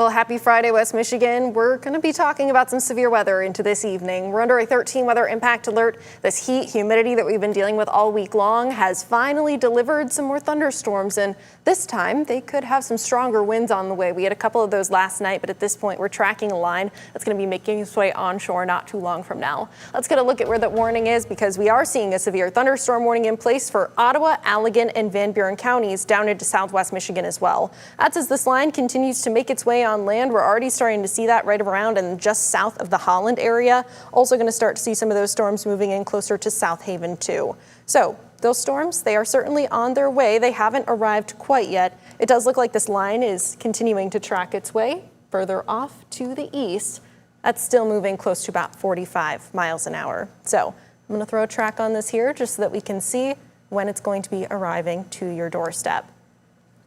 Well, happy Friday, West Michigan. We're going to be talking about some severe weather into this evening. We're under a 13 weather impact alert. This heat, humidity that we've been dealing with all week long has finally delivered some more thunderstorms, and this time they could have some stronger winds on the way. We had a couple of those last night, but at this point we're tracking a line that's going to be making its way onshore not too long from now. Let's get a look at where that warning is, because we are seeing a severe thunderstorm warning in place for Ottawa, Allegan, and Van Buren counties down into southwest Michigan as well. That's as this line continues to make its way on land. We're already starting to see that right around and just south of the Holland area. Also going to start to see some of those storms moving in closer to South Haven too. So those storms, they are certainly on their way. They haven't arrived quite yet. It does look like this line is continuing to track its way further off to the east. That's still moving close to about 45 miles an hour. So I'm going to throw a track on this here just so that we can see when it's going to be arriving to your doorstep.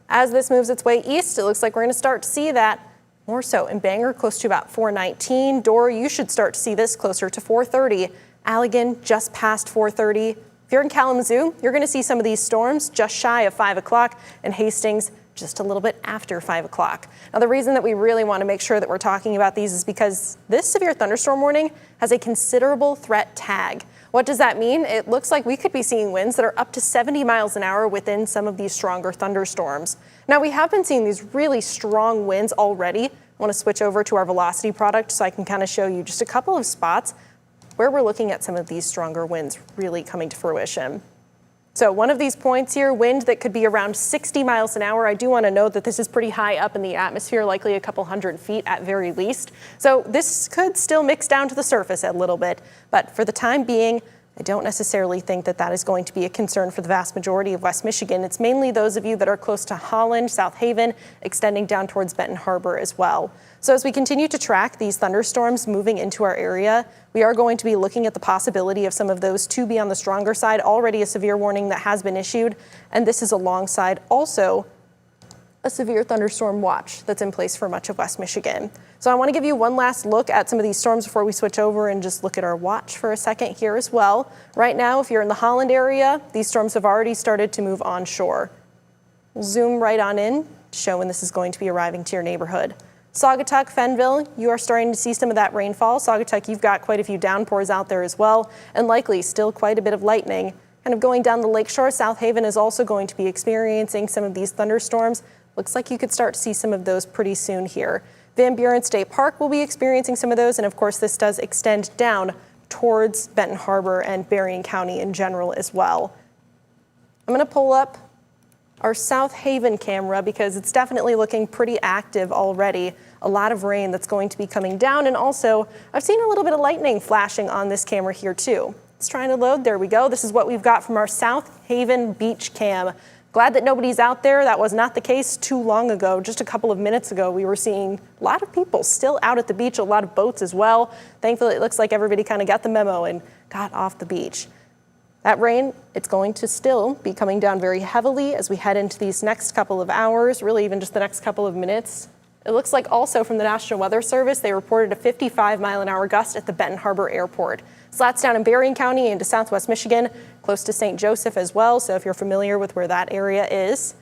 As this moves its way east, it looks like we're going to start to see that more so in Bangor, close to about 419. Dorr, you should start to see this closer to 430. Allegan, just past 430. If you're in Kalamazoo, you're going to see some of these storms just shy of 5 o'clock, and Hastings just a little bit after 5 o'clock. Now, the reason that we really want to make sure that we're talking about these is because this severe thunderstorm warning has a considerable threat tag. What does that mean? It looks like we could be seeing winds that are up to 70 miles an hour within some of these stronger thunderstorms. Now, we have been seeing these really strong winds already. I want to switch over to our velocity product so I can kind of show you just a couple of spots where we're looking at some of these stronger winds really coming to fruition. So one of these points here, wind that could be around 60 miles an hour. I do want to note that this is pretty high up in the atmosphere, likely a couple hundred feet at very least. So this could still mix down to the surface a little bit, but for the time being, I don't necessarily think that that is going to be a concern for the vast majority of West Michigan. It's mainly those of you that are close to Holland, South Haven, extending down towards Benton Harbor as well. So as we continue to track these thunderstorms moving into our area, we are going to be looking at the possibility of some of those to be on the stronger side. Already a severe warning that has been issued, and this is alongside also a severe thunderstorm watch that's in place for much of West Michigan. So I want to give you one last look at some of these storms before we switch over and just look at our watch for a second here as well. Right now, if you're in the Holland area, these storms have already started to move onshore. We'll zoom right on in to show when this is going to be arriving to your neighborhood. Saugatuck, Fenville, you are starting to see some of that rainfall. Saugatuck, you've got quite a few downpours out there as well, and likely still quite a bit of lightning. Kind of going down the lakeshore, South Haven is also going to be experiencing some of these thunderstorms. Looks like you could start to see some of those pretty soon here. Van Buren State Park will be experiencing some of those, and of course this does extend down towards Benton Harbor and Berrien County in general as well. I'm going to pull up our South Haven camera because it's definitely looking pretty active already. A lot of rain that's going to be coming down, and also I've seen a little bit of lightning flashing on this camera here too. It's trying to load. There we go. This is what we've got from our South Haven beach cam. Glad that nobody's out there. That was not the case too long ago. Just a couple of minutes ago, we were seeing a lot of people still out at the beach, a lot of boats as well. Thankfully, it looks like everybody kind of got the memo and got off the beach. That rain, it's going to still be coming down very heavily as we head into these next couple of hours, really even just the next couple of minutes. It looks like also from the National Weather Service, they reported a 55-mile-an-hour gust at the Benton Harbor Airport. So that's down in Berrien County into southwest Michigan, close to St. Joseph as well. So if you're familiar with where that area is,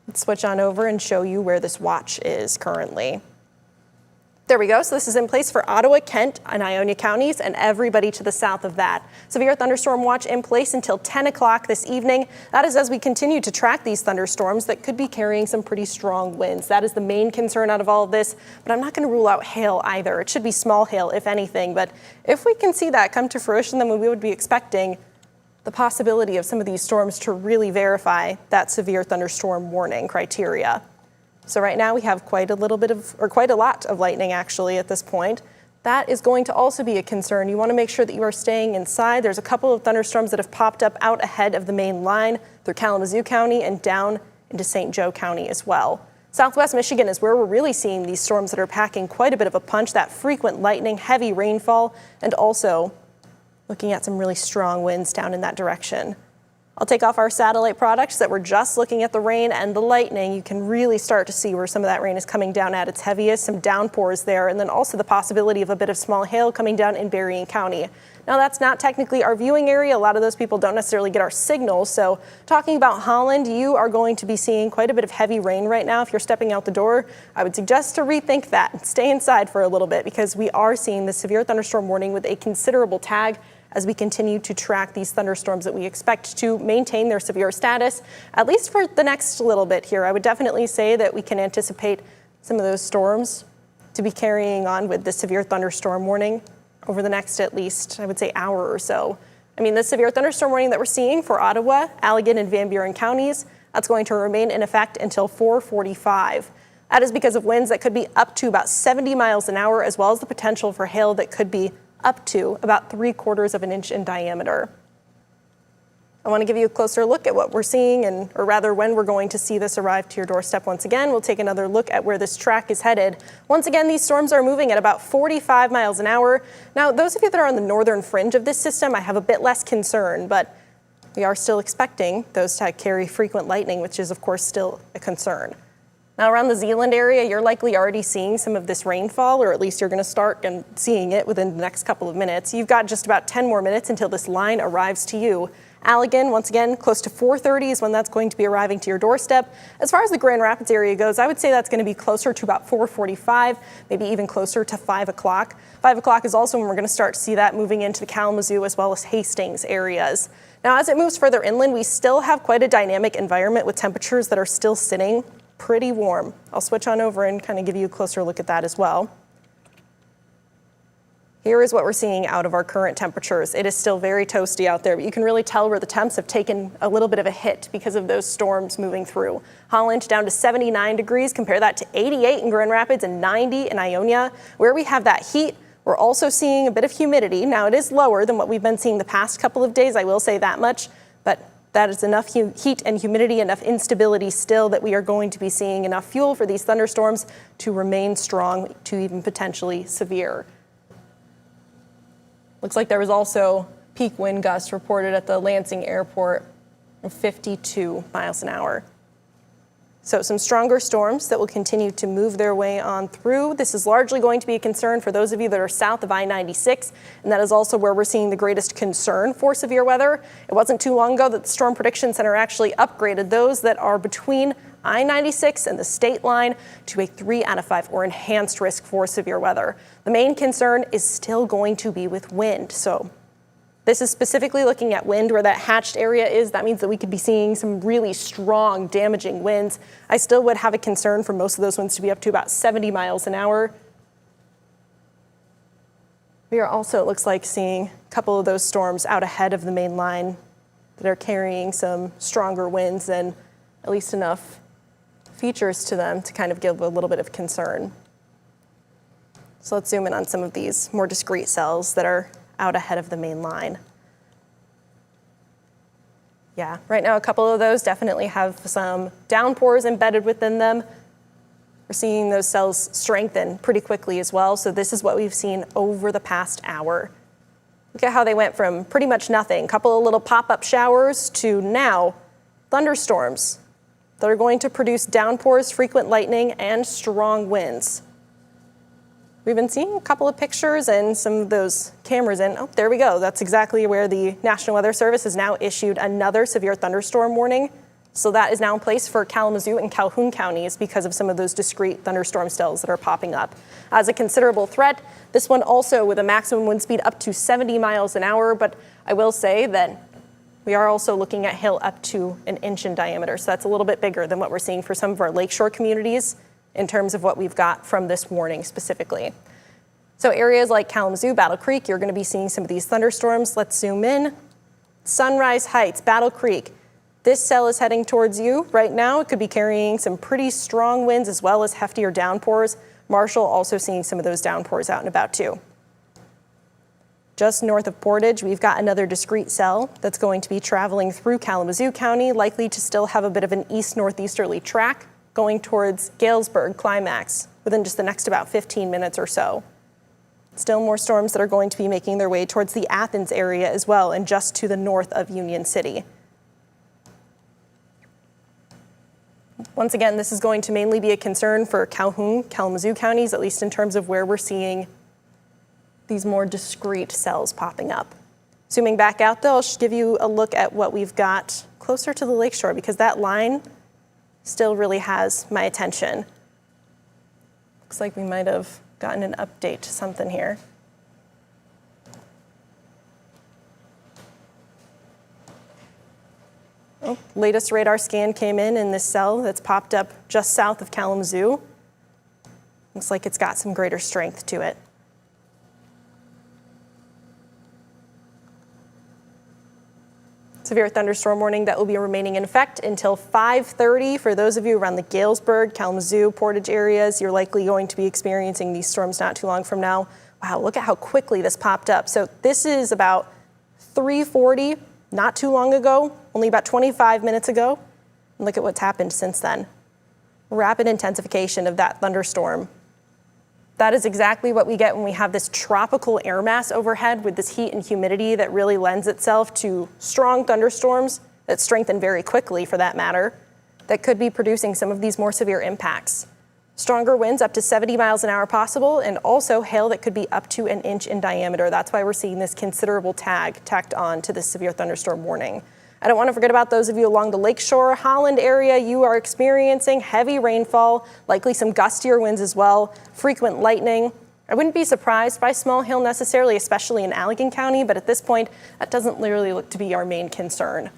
let's switch on over and show you where this watch is currently. There we go. So this is in place for Ottawa, Kent, and Ionia counties, and everybody to the south of that. Severe thunderstorm watch in place until 10 o'clock this evening. That is as we continue to track these thunderstorms that could be carrying some pretty strong winds. That is the main concern out of all of this, but I'm not going to rule out hail either. It should be small hail, if anything, but if we can see that come to fruition, then we would be expecting the possibility of some of these storms to really verify that severe thunderstorm warning criteria. So right now we have quite a lot of lightning actually at this point. That is going to also be a concern. You want to make sure that you are staying inside. There's a couple of thunderstorms that have popped up out ahead of the main line through Kalamazoo County and down into St. Joe County as well. Southwest Michigan is where we're really seeing these storms that are packing quite a bit of a punch, that frequent lightning, heavy rainfall, and also looking at some really strong winds down in that direction. I'll take off our satellite products that we're just looking at the rain and the lightning. You can really start to see where some of that rain is coming down at its heaviest, some downpours there, and then also the possibility of a bit of small hail coming down in Berrien County. Now, that's not technically our viewing area. A lot of those people don't necessarily get our signal. So talking about Holland, you are going to be seeing quite a bit of heavy rain right now. If you're stepping out the door, I would suggest to rethink that and stay inside for a little bit, because we are seeing the severe thunderstorm warning with a considerable tag as we continue to track these thunderstorms that we expect to maintain their severe status, at least for the next little bit here. I would definitely say that we can anticipate some of those storms to be carrying on with the severe thunderstorm warning over the next, at least, I would say, hour or so. I mean, the severe thunderstorm warning that we're seeing for Ottawa, Allegan, and Van Buren counties, that's going to remain in effect until 4:45. That is because of winds that could be up to about 70 miles an hour, as well as the potential for hail that could be up to about 3/4 of an inch in diameter. I want to give you a closer look at what we're seeing, or rather when we're going to see this arrive to your doorstep once again. We'll take another look at where this track is headed. Once again, these storms are moving at about 45 miles an hour. Now, those of you that are on the northern fringe of this system, I have a bit less concern, but we are still expecting those to carry frequent lightning, which is, of course, still a concern. Now, around the Zeeland area, you're likely already seeing some of this rainfall, or at least you're going to start seeing it within the next couple of minutes. You've got just about 10 more minutes until this line arrives to you. Allegan, once again, close to 4:30 is when that's going to be arriving to your doorstep. As far as the Grand Rapids area goes, I would say that's going to be closer to about 4:45, maybe even closer to 5 o'clock. 5 o'clock is also when we're going to start to see that moving into the Kalamazoo as well as Hastings areas. Now, as it moves further inland, we still have quite a dynamic environment with temperatures that are still sitting pretty warm. I'll switch on over and kind of give you a closer look at that as well. Here is what we're seeing out of our current temperatures. It is still very toasty out there, but you can really tell where the temps have taken a little bit of a hit because of those storms moving through. Holland down to 79 degrees. Compare that to 88 in Grand Rapids and 90 in Ionia. Where we have that heat, we're also seeing a bit of humidity. Now, it is lower than what we've been seeing the past couple of days, I will say that much, but that is enough heat and humidity, enough instability still that we are going to be seeing enough fuel for these thunderstorms to remain strong to even potentially severe. Looks like there was also peak wind gusts reported at the Lansing airport of 52 miles an hour. So some stronger storms that will continue to move their way on through. This is largely going to be a concern for those of you that are south of I-96, and that is also where we're seeing the greatest concern for severe weather. It wasn't too long ago that the Storm Prediction Center actually upgraded those that are between I-96 and the state line to a 3 out of 5 or enhanced risk for severe weather. The main concern is still going to be with wind. So this is specifically looking at wind where that hatched area is. That means that we could be seeing some really strong, damaging winds. I still would have a concern for most of those winds to be up to about 70 miles an hour. We are also, it looks like, seeing a couple of those storms out ahead of the main line that are carrying some stronger winds and at least enough features to them to kind of give a little bit of concern. So let's zoom in on some of these more discrete cells that are out ahead of the main line. Yeah, right now a couple of those definitely have some downpours embedded within them. We're seeing those cells strengthen pretty quickly as well. So this is what we've seen over the past hour. Look at how they went from pretty much nothing, a couple of little pop-up showers, to now thunderstorms that are going to produce downpours, frequent lightning, and strong winds. We've been seeing a couple of pictures and some of those cameras in. Oh, there we go. That's exactly where the National Weather Service has now issued another severe thunderstorm warning. So that is now in place for Kalamazoo and Calhoun counties because of some of those discrete thunderstorm cells that are popping up. As a considerable threat, this one also with a maximum wind speed up to 70 miles an hour. But I will say that we are also looking at hail up to an inch in diameter. So that's a little bit bigger than what we're seeing for some of our lakeshore communities in terms of what we've got from this warning specifically. So areas like Kalamazoo, Battle Creek, you're going to be seeing some of these thunderstorms. Let's zoom in. Sunrise Heights, Battle Creek. This cell is heading towards you right now. It could be carrying some pretty strong winds as well as heftier downpours. Marshall also seeing some of those downpours out and about too. Just north of Portage, we've got another discrete cell that's going to be traveling through Kalamazoo County, likely to still have a bit of an east-northeasterly track going towards Galesburg climax within just the next about 15 minutes or so. Still more storms that are going to be making their way towards the Athens area as well and just to the north of Union City. Once again, this is going to mainly be a concern for Calhoun, Kalamazoo counties, at least in terms of where we're seeing these more discrete cells popping up. Zooming back out though, I'll just give you a look at what we've got closer to the lakeshore because that line still really has my attention. Looks like we might have gotten an update to something here. Oh, latest radar scan came in this cell that's popped up just south of Kalamazoo. Looks like it's got some greater strength to it. Severe thunderstorm warning that will be remaining in effect until 5:30. For those of you around the Galesburg, Kalamazoo, Portage areas, you're likely going to be experiencing these storms not too long from now. Wow, look at how quickly this popped up. So this is about 3:40, not too long ago, only about 25 minutes ago. And look at what's happened since then. Rapid intensification of that thunderstorm. That is exactly what we get when we have this tropical air mass overhead with this heat and humidity that really lends itself to strong thunderstorms that strengthen very quickly, for that matter, that could be producing some of these more severe impacts. Stronger winds up to 70 miles an hour possible, and also hail that could be up to an inch in diameter. That's why we're seeing this considerable tag tacked on to this severe thunderstorm warning. I don't want to forget about those of you along the Lakeshore, Holland area. You are experiencing heavy rainfall, likely some gustier winds as well, frequent lightning. I wouldn't be surprised by small hail necessarily, especially in Allegan County, but at this point, that doesn't really look to be our main concern.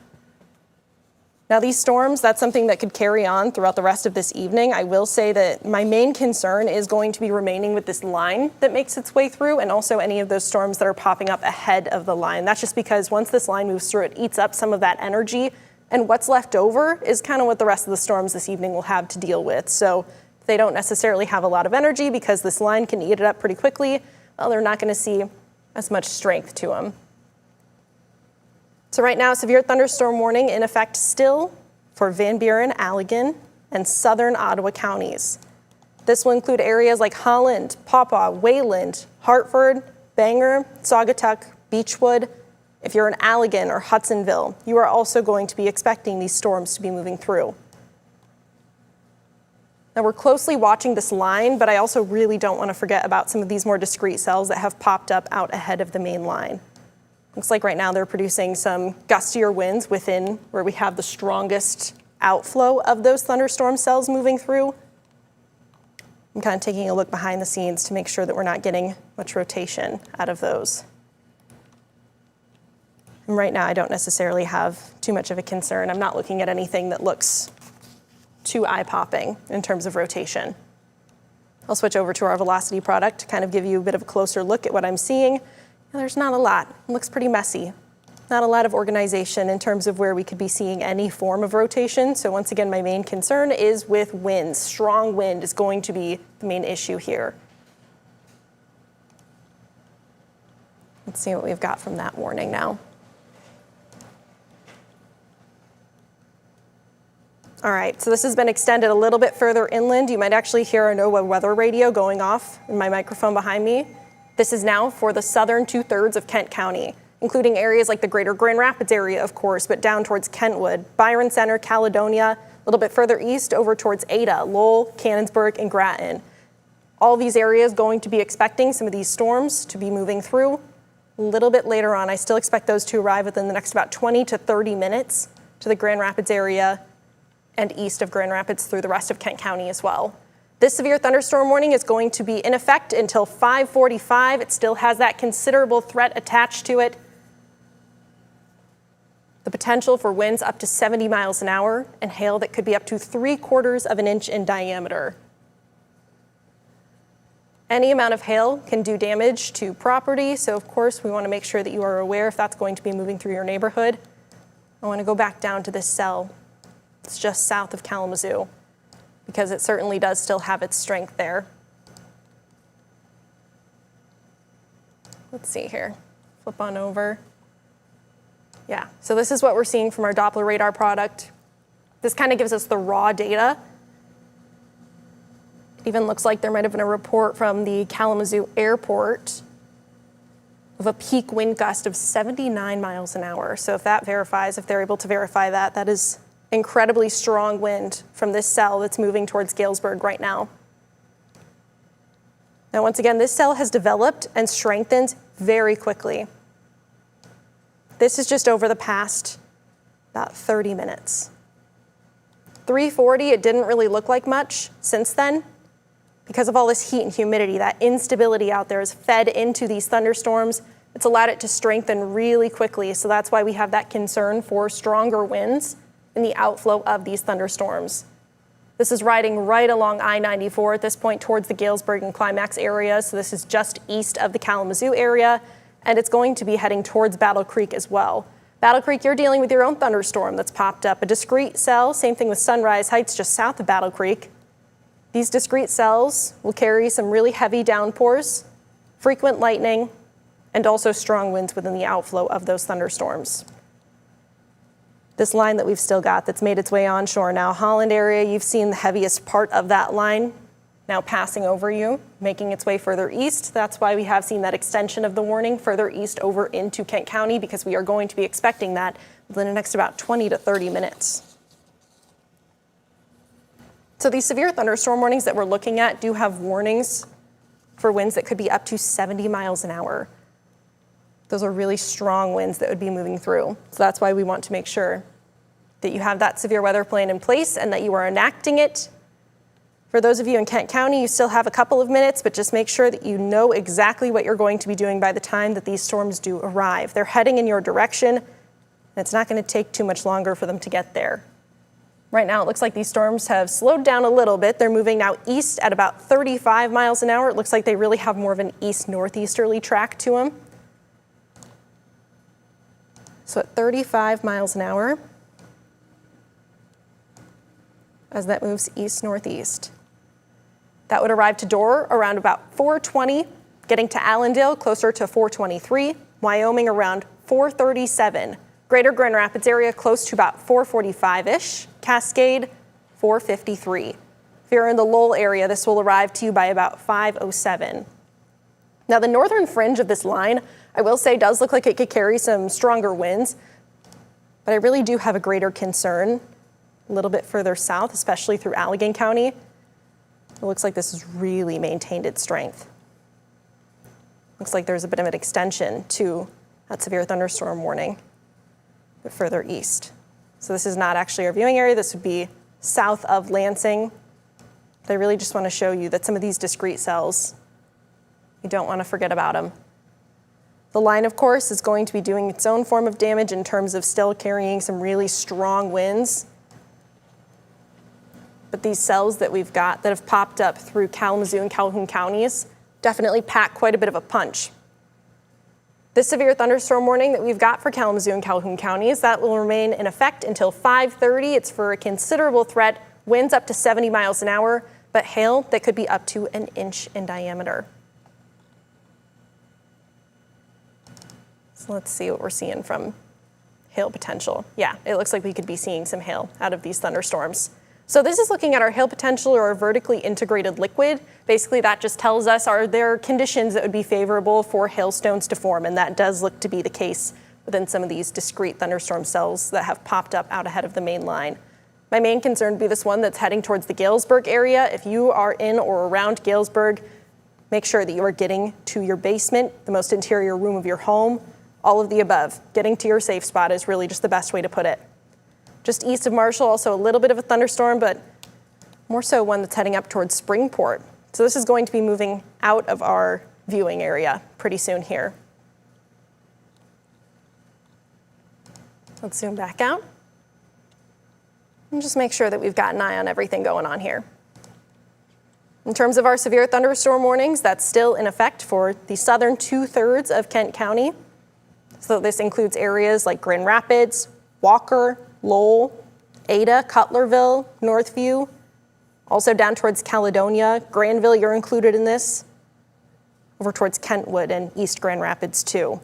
Now these storms, that's something that could carry on throughout the rest of this evening. I will say that my main concern is going to be remaining with this line that makes its way through, and also any of those storms that are popping up ahead of the line. That's just because once this line moves through, it eats up some of that energy, and what's left over is kind of what the rest of the storms this evening will have to deal with. So they don't necessarily have a lot of energy because this line can eat it up pretty quickly. Well, they're not going to see as much strength to them. So right now, severe thunderstorm warning in effect still for Van Buren, Allegan, and southern Ottawa counties. This will include areas like Holland, Pawpaw, Wayland, Hartford, Bangor, Saugatuck, Beechwood. If you're in Allegan or Hudsonville, you are also going to be expecting these storms to be moving through. Now we're closely watching this line, but I also really don't want to forget about some of these more discrete cells that have popped up out ahead of the main line. Looks like right now they're producing some gustier winds within where we have the strongest outflow of those thunderstorm cells moving through. I'm kind of taking a look behind the scenes to make sure that we're not getting much rotation out of those. And right now I don't necessarily have too much of a concern. I'm not looking at anything that looks too eye-popping in terms of rotation. I'll switch over to our velocity product to kind of give you a bit of a closer look at what I'm seeing. There's not a lot. It looks pretty messy. Not a lot of organization in terms of where we could be seeing any form of rotation. So once again, my main concern is with winds. Strong wind is going to be the main issue here. Let's see what we've got from that warning now. All right, so this has been extended a little bit further inland. You might actually hear a NOAA weather radio going off in my microphone behind me. This is now for the southern 2/3 of Kent County, including areas like the greater Grand Rapids area, of course, but down towards Kentwood, Byron Center, Caledonia, a little bit further east over towards Ada, Lowell, Canonsburg, and Grattan. All these areas going to be expecting some of these storms to be moving through a little bit later on. I still expect those to arrive within the next about 20 to 30 minutes to the Grand Rapids area and east of Grand Rapids through the rest of Kent County as well. This severe thunderstorm warning is going to be in effect until 5:45. It still has that considerable threat attached to it. The potential for winds up to 70 miles an hour and hail that could be up to 3/4 of an inch in diameter. Any amount of hail can do damage to property, so of course we want to make sure that you are aware if that's going to be moving through your neighborhood. I want to go back down to this cell. It's just south of Kalamazoo, because it certainly does still have its strength there. Let's see here, flip on over. Yeah, so this is what we're seeing from our Doppler radar product. This kind of gives us the raw data. It even looks like there might have been a report from the Kalamazoo airport of a peak wind gust of 79 miles an hour. So if that verifies, if they're able to verify that, that is incredibly strong wind from this cell that's moving towards Galesburg right now. Now, once again, this cell has developed and strengthened very quickly. This is just over the past about 30 minutes. 3:40, it didn't really look like much since then. Because of all this heat and humidity, that instability out there is fed into these thunderstorms. It's allowed it to strengthen really quickly, so that's why we have that concern for stronger winds in the outflow of these thunderstorms. This is riding right along I-94 at this point towards the Galesburg and Climax area, so this is just east of the Kalamazoo area, and it's going to be heading towards Battle Creek as well. Battle Creek, you're dealing with your own thunderstorm that's popped up, a discrete cell, same thing with Sunrise Heights just south of Battle Creek. These discrete cells will carry some really heavy downpours, frequent lightning, and also strong winds within the outflow of those thunderstorms. This line that we've still got that's made its way onshore now, Holland area, you've seen the heaviest part of that line now passing over you, making its way further east. That's why we have seen that extension of the warning further east over into Kent County, because we are going to be expecting that within the next about 20 to 30 minutes. So these severe thunderstorm warnings that we're looking at do have warnings for winds that could be up to 70 miles an hour. Those are really strong winds that would be moving through. So that's why we want to make sure that you have that severe weather plan in place and that you are enacting it. For those of you in Kent County, you still have a couple of minutes, but just make sure that you know exactly what you're going to be doing by the time that these storms do arrive. They're heading in your direction, and it's not going to take too much longer for them to get there. Right now, it looks like these storms have slowed down a little bit. They're moving now east at about 35 miles an hour. It looks like they really have more of an east-northeasterly track to them. So at 35 miles an hour, as that moves east-northeast. That would arrive to Dorr around about 4:20, getting to Allendale closer to 4:23, Wyoming around 4:37. Greater Grand Rapids area close to about 4:45-ish. Cascade, 4:53. If you're in the Lowell area, this will arrive to you by about 5:07. Now, the northern fringe of this line, I will say, does look like it could carry some stronger winds, but I really do have a greater concern a little bit further south, especially through Allegan County. It looks like this has really maintained its strength. Looks like there's a bit of an extension to that severe thunderstorm warning, but further east. So this is not actually our viewing area. This would be south of Lansing. But I really just want to show you that some of these discrete cells, you don't want to forget about them. The line, of course, is going to be doing its own form of damage in terms of still carrying some really strong winds. But these cells that we've got that have popped up through Kalamazoo and Calhoun counties definitely pack quite a bit of a punch. This severe thunderstorm warning that we've got for Kalamazoo and Calhoun counties, that will remain in effect until 5:30. It's for a considerable threat, winds up to 70 miles an hour, but hail that could be up to 1 inch in diameter. So let's see what we're seeing from hail potential. Yeah, it looks like we could be seeing some hail out of these thunderstorms. So this is looking at our hail potential or our vertically integrated liquid. Basically, that just tells us, are there conditions that would be favorable for hailstones to form? And that does look to be the case within some of these discrete thunderstorm cells that have popped up out ahead of the main line. My main concern would be this one that's heading towards the Galesburg area. If you are in or around Galesburg, make sure that you are getting to your basement, the most interior room of your home, all of the above. Getting to your safe spot is really just the best way to put it. Just east of Marshall, also a little bit of a thunderstorm, but more so one that's heading up towards Springport. So this is going to be moving out of our viewing area pretty soon here. Let's zoom back out and just make sure that we've got an eye on everything going on here. In terms of our severe thunderstorm warnings, that's still in effect for the southern 2/3 of Kent County. So this includes areas like Grand Rapids, Walker, Lowell, Ada, Cutlerville, Northview, also down towards Caledonia, Granville, you're included in this, over towards Kentwood and East Grand Rapids too.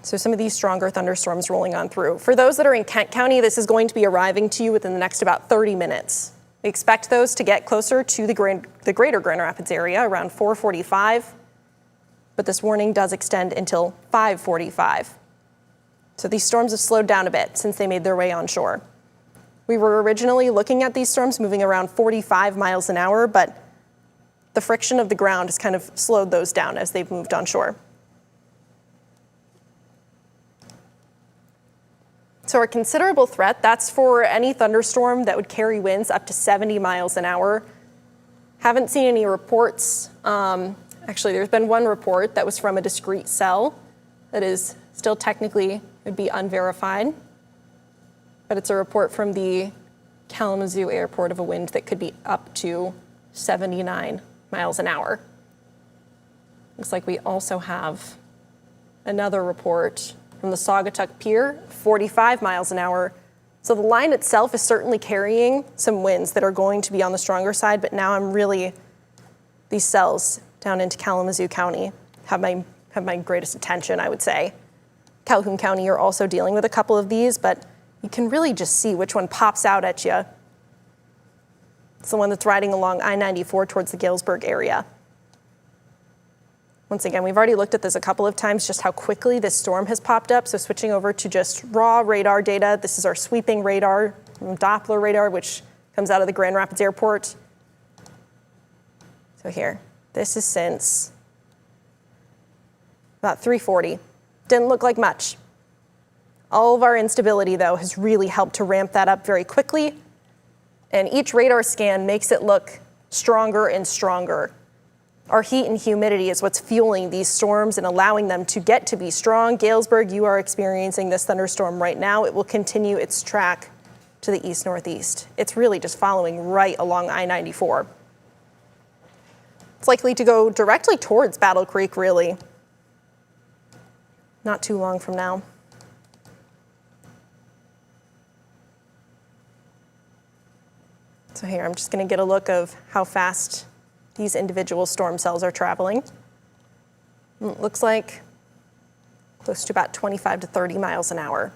So some of these stronger thunderstorms rolling on through. For those that are in Kent County, this is going to be arriving to you within the next about 30 minutes. We expect those to get closer to the greater Grand Rapids area around 4:45, but this warning does extend until 5:45. So these storms have slowed down a bit since they made their way onshore. We were originally looking at these storms moving around 45 miles an hour, but the friction of the ground has kind of slowed those down as they've moved onshore. So a considerable threat, that's for any thunderstorm that would carry winds up to 70 miles an hour. Haven't seen any reports. Actually, there's been one report that was from a discrete cell that is still technically would be unverified, but it's a report from the Kalamazoo airport of a wind that could be up to 79 miles an hour. Looks like we also have another report from the Saugatuck Pier, 45 miles an hour. So the line itself is certainly carrying some winds that are going to be on the stronger side, but now these cells down into Kalamazoo County have my greatest attention, I would say. Calhoun County, you're also dealing with a couple of these, but you can really just see which one pops out at you. It's the one that's riding along I-94 towards the Galesburg area. Once again, we've already looked at this a couple of times, just how quickly this storm has popped up. So switching over to just raw radar data, this is our sweeping radar, Doppler radar, which comes out of the Grand Rapids Airport. So here, this is since about 3:40. Didn't look like much. All of our instability, though, has really helped to ramp that up very quickly. And each radar scan makes it look stronger and stronger. Our heat and humidity is what's fueling these storms and allowing them to get to be strong. Galesburg, you are experiencing this thunderstorm right now. It will continue its track to the east-northeast. It's really just following right along I-94. It's likely to go directly towards Battle Creek, really. Not too long from now. So here, I'm just going to get a look of how fast these individual storm cells are traveling. It looks like close to about 25 to 30 miles an hour.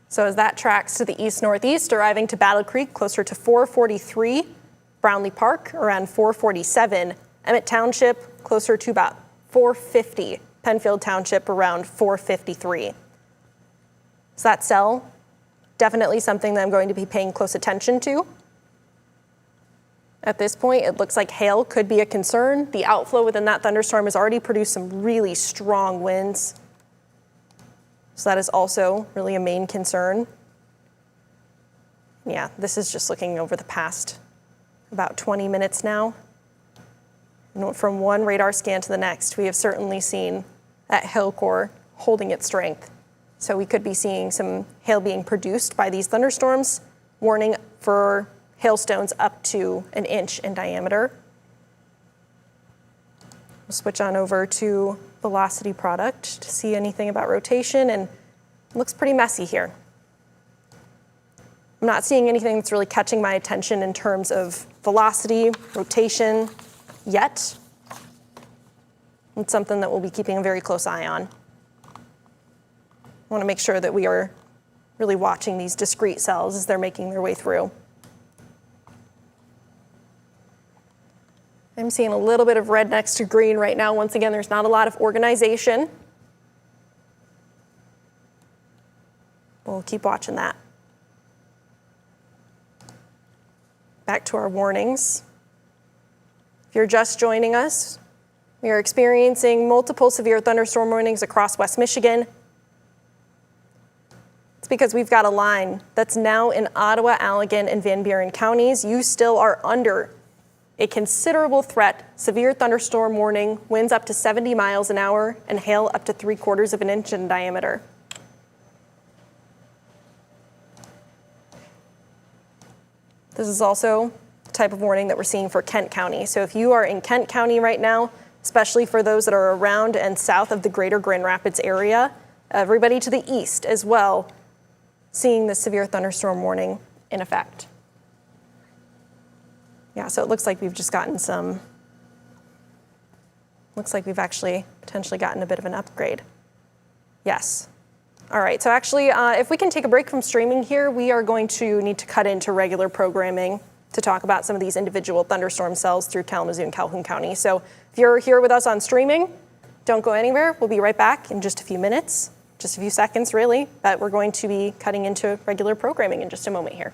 So as that tracks to the east-northeast, arriving to Battle Creek closer to 443, Brownlee Park around 447, Emmett Township closer to about 450, Penfield Township around 453. So that cell, definitely something that I'm going to be paying close attention to. At this point, it looks like hail could be a concern. The outflow within that thunderstorm has already produced some really strong winds. So that is also really a main concern. Yeah, this is just looking over the past about 20 minutes now. And from one radar scan to the next, we have certainly seen that hail core holding its strength. So we could be seeing some hail being produced by these thunderstorms, warning for hailstones up to 1 inch in diameter. We'll switch on over to velocity product to see anything about rotation, and it looks pretty messy here. I'm not seeing anything that's really catching my attention in terms of velocity, rotation yet. It's something that we'll be keeping a very close eye on. I want to make sure that we are really watching these discrete cells as they're making their way through. I'm seeing a little bit of red next to green right now. Once again, there's not a lot of organization. We'll keep watching that. Back to our warnings. If you're just joining us, we are experiencing multiple severe thunderstorm warnings across West Michigan. It's because we've got a line that's now in Ottawa, Allegan, and Van Buren counties. You still are under a considerable threat, severe thunderstorm warning, winds up to 70 miles an hour, and hail up to 3/4 of an inch in diameter. This is also the type of warning that we're seeing for Kent County. So if you are in Kent County right now, especially for those that are around and south of the greater Grand Rapids area, everybody to the east as well, seeing the severe thunderstorm warning in effect. Yeah, so it looks like we've just gotten looks like we've actually potentially gotten a bit of an upgrade. Yes. All right, so actually, if we can take a break from streaming here, we are going to need to cut into regular programming to talk about some of these individual thunderstorm cells through Kalamazoo and Calhoun County. So if you're here with us on streaming, don't go anywhere. We'll be right back in just a few minutes, just a few seconds really, but we're going to be cutting into regular programming in just a moment here.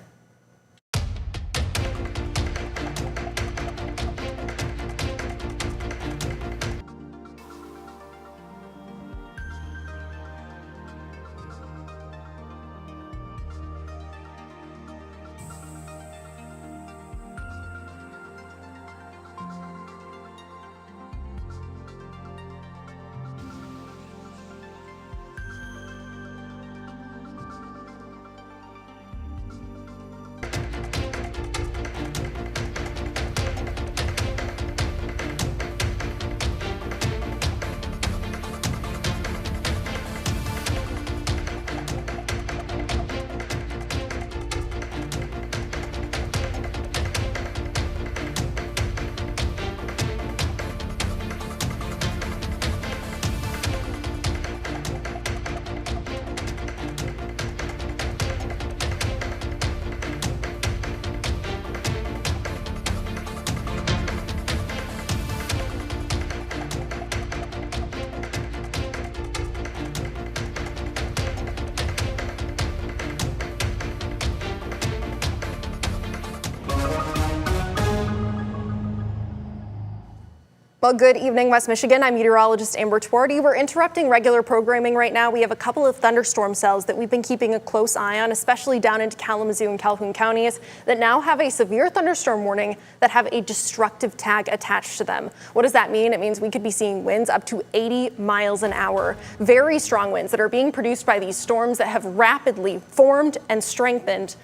Well, good evening, West Michigan. I'm meteorologist Amber Twardy. We're interrupting regular programming right now. We have a couple of thunderstorm cells that we've been keeping a close eye on, especially down into Kalamazoo and Calhoun counties, that now have a severe thunderstorm warning that have a destructive tag attached to them. What does that mean? It means we could be seeing winds up to 80 miles an hour. Very strong winds that are being produced by these storms that have rapidly formed and strengthened.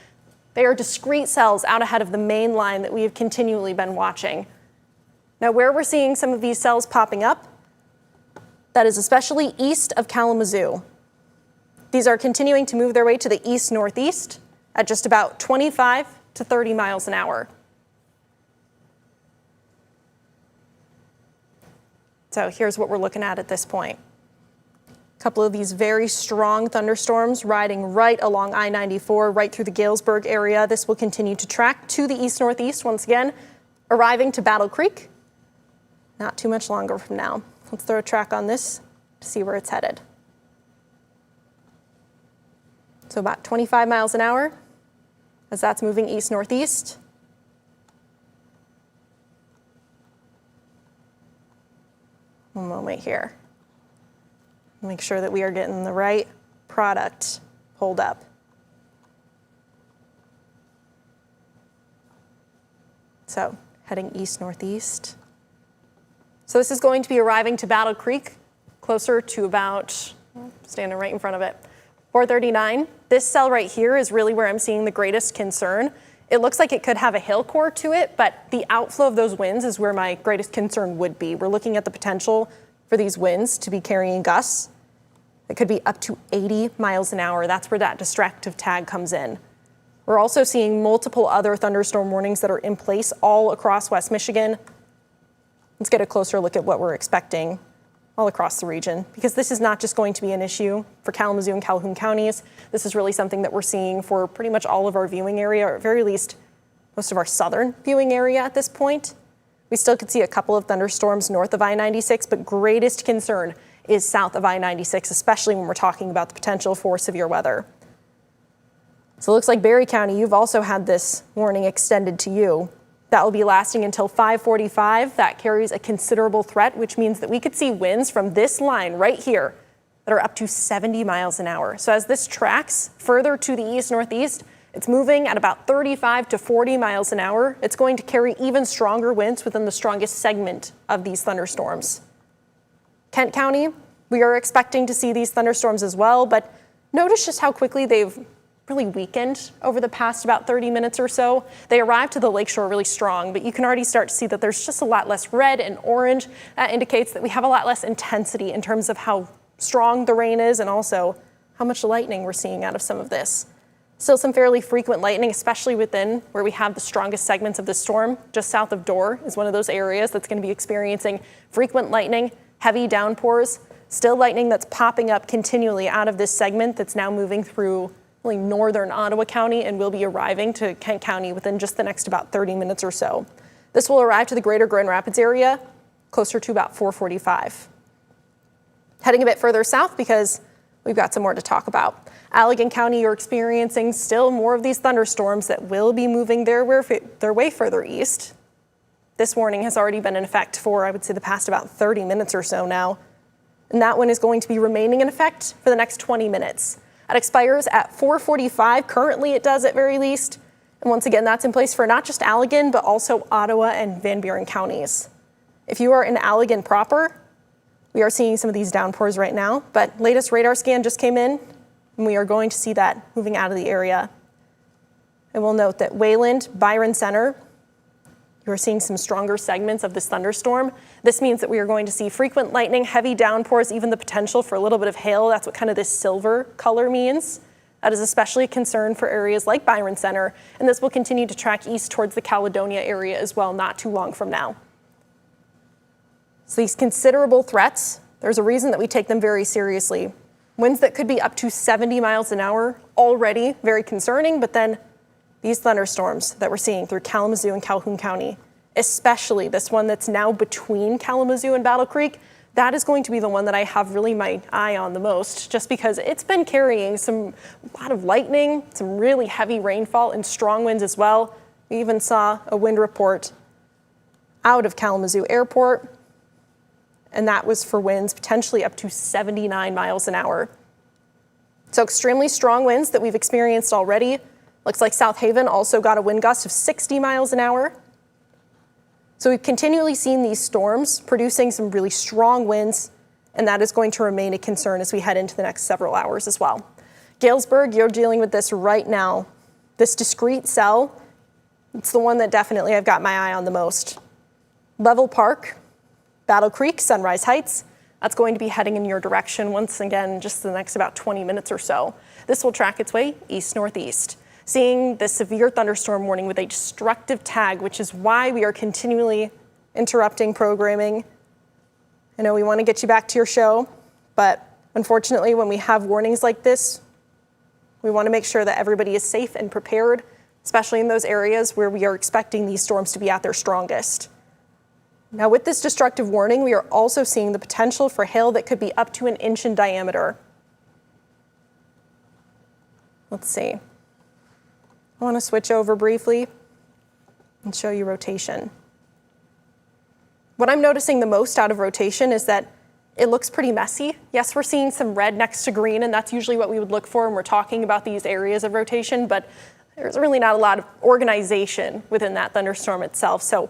They are discrete cells out ahead of the main line that we have continually been watching. Now, where we're seeing some of these cells popping up, that is especially east of Kalamazoo. These are continuing to move their way to the east-northeast at just about 25 to 30 miles an hour. So here's what we're looking at this point. A couple of these very strong thunderstorms riding right along I-94, right through the Galesburg area. This will continue to track to the east-northeast once again, arriving to Battle Creek. Not too much longer from now. Let's throw a track on this to see where it's headed. So about 25 miles an hour as that's moving east-northeast. One moment here. Make sure that we are getting the right product pulled up. So heading east-northeast. So this is going to be arriving to Battle Creek, closer to about, standing right in front of it, 439. This cell right here is really where I'm seeing the greatest concern. It looks like it could have a hail core to it, but the outflow of those winds is where my greatest concern would be. We're looking at the potential for these winds to be carrying gusts that could be up to 80 miles an hour. That's where that destructive tag comes in. We're also seeing multiple other thunderstorm warnings that are in place all across West Michigan. Let's get a closer look at what we're expecting all across the region, because this is not just going to be an issue for Kalamazoo and Calhoun counties. This is really something that we're seeing for pretty much all of our viewing area, or at very least most of our southern viewing area at this point. We still could see a couple of thunderstorms north of I-96, but greatest concern is south of I-96, especially when we're talking about the potential for severe weather. So it looks like Berry County, you've also had this warning extended to you. That will be lasting until 5:45. That carries a considerable threat, which means that we could see winds from this line right here that are up to 70 miles an hour. So as this tracks further to the east-northeast, it's moving at about 35 to 40 miles an hour. It's going to carry even stronger winds within the strongest segment of these thunderstorms. Kent County, we are expecting to see these thunderstorms as well, but notice just how quickly they've really weakened over the past about 30 minutes or so. They arrived to the lakeshore really strong, but you can already start to see that there's just a lot less red and orange. That indicates that we have a lot less intensity in terms of how strong the rain is and also how much lightning we're seeing out of some of this. Still some fairly frequent lightning, especially within where we have the strongest segments of the storm. Just south of Dorr is one of those areas that's going to be experiencing frequent lightning, heavy downpours, still lightning that's popping up continually out of this segment that's now moving through really northern Ottawa County and will be arriving to Kent County within just the next about 30 minutes or so. This will arrive to the greater Grand Rapids area closer to about 4:45. Heading a bit further south because we've got some more to talk about. Allegan County, you're experiencing still more of these thunderstorms that will be moving their way further east. This warning has already been in effect for, I would say, the past about 30 minutes or so now. And that one is going to be remaining in effect for the next 20 minutes. It expires at 4:45. Currently, it does at very least. And once again, that's in place for not just Allegan, but also Ottawa and Van Buren counties. If you are in Allegan proper, we are seeing some of these downpours right now, but latest radar scan just came in, and we are going to see that moving out of the area. And we'll note that Wayland, Byron Center, you are seeing some stronger segments of this thunderstorm. This means that we are going to see frequent lightning, heavy downpours, even the potential for a little bit of hail. That's what kind of this silver color means. That is especially a concern for areas like Byron Center, and this will continue to track east towards the Caledonia area as well, not too long from now. So these considerable threats, there's a reason that we take them very seriously. Winds that could be up to 70 miles an hour, already very concerning, but then these thunderstorms that we're seeing through Kalamazoo and Calhoun County, especially this one that's now between Kalamazoo and Battle Creek, that is going to be the one that I have really my eye on the most, just because it's been carrying a lot of lightning, some really heavy rainfall and strong winds as well. We even saw a wind report out of Kalamazoo Airport, and that was for winds potentially up to 79 miles an hour. So extremely strong winds that we've experienced already. Looks like South Haven also got a wind gust of 60 miles an hour. So we've continually seen these storms producing some really strong winds, and that is going to remain a concern as we head into the next several hours as well. Galesburg, you're dealing with this right now. This discrete cell, it's the one that definitely I've got my eye on the most. Level Park, Battle Creek, Sunrise Heights, that's going to be heading in your direction once again, just the next about 20 minutes or so. This will track its way east-northeast. Seeing the severe thunderstorm warning with a destructive tag, which is why we are continually interrupting programming. I know we want to get you back to your show, but unfortunately, when we have warnings like this, we want to make sure that everybody is safe and prepared, especially in those areas where we are expecting these storms to be at their strongest. Now, with this destructive warning, we are also seeing the potential for hail that could be up to 1 inch in diameter. Let's see. I want to switch over briefly and show you rotation. What I'm noticing the most out of rotation is that it looks pretty messy. Yes, we're seeing some red next to green, and that's usually what we would look for when we're talking about these areas of rotation, but there's really not a lot of organization within that thunderstorm itself. So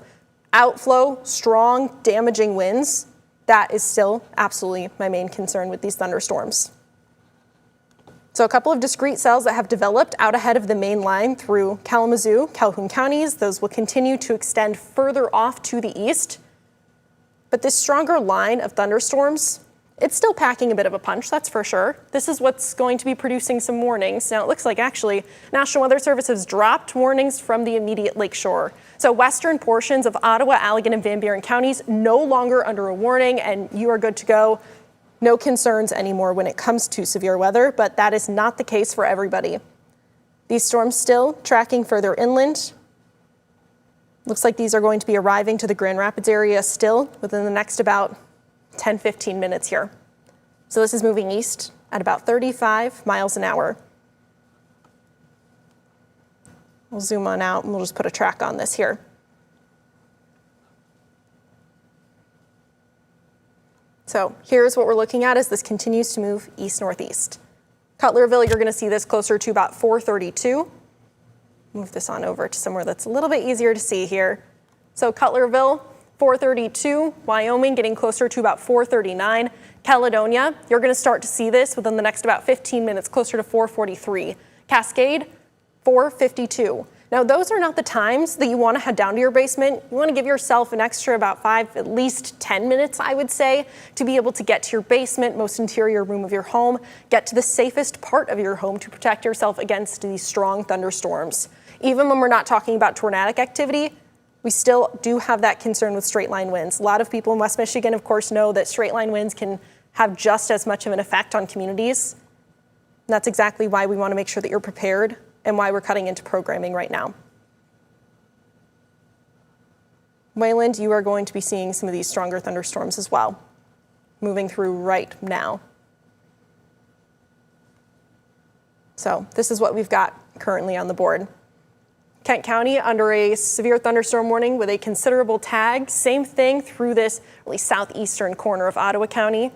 outflow, strong, damaging winds, that is still absolutely my main concern with these thunderstorms. So a couple of discrete cells that have developed out ahead of the main line through Kalamazoo, Calhoun counties. Those will continue to extend further off to the east. But this stronger line of thunderstorms, it's still packing a bit of a punch, that's for sure. This is what's going to be producing some warnings. Now it looks like actually National Weather Service has dropped warnings from the immediate lakeshore. So western portions of Ottawa, Allegan, and Van Buren counties no longer under a warning, and you are good to go. No concerns anymore when it comes to severe weather, but that is not the case for everybody. These storms still tracking further inland. Looks like these are going to be arriving to the Grand Rapids area still within the next about 10-15 minutes here. So this is moving east at about 35 miles an hour. We'll zoom on out and we'll just put a track on this here. So here's what we're looking at as this continues to move east-northeast. Cutlerville, you're going to see this closer to about 432. Move this on over to somewhere that's a little bit easier to see here. So Cutlerville, 432, Wyoming getting closer to about 439. Caledonia, you're going to start to see this within the next about 15 minutes, closer to 443. Cascade, 452. Now, those are not the times that you want to head down to your basement. You want to give yourself an extra about 5, at least 10 minutes, I would say, to be able to get to your basement, most interior room of your home, get to the safest part of your home to protect yourself against these strong thunderstorms. Even when we're not talking about tornadic activity, we still do have that concern with straight line winds. A lot of people in West Michigan, of course, know that straight line winds can have just as much of an effect on communities. And that's exactly why we want to make sure that you're prepared and why we're cutting into programming right now. Wayland, you are going to be seeing some of these stronger thunderstorms as well, moving through right now. So this is what we've got currently on the board. Kent County under a severe thunderstorm warning with a considerable tag. Same thing through this really southeastern corner of Ottawa County.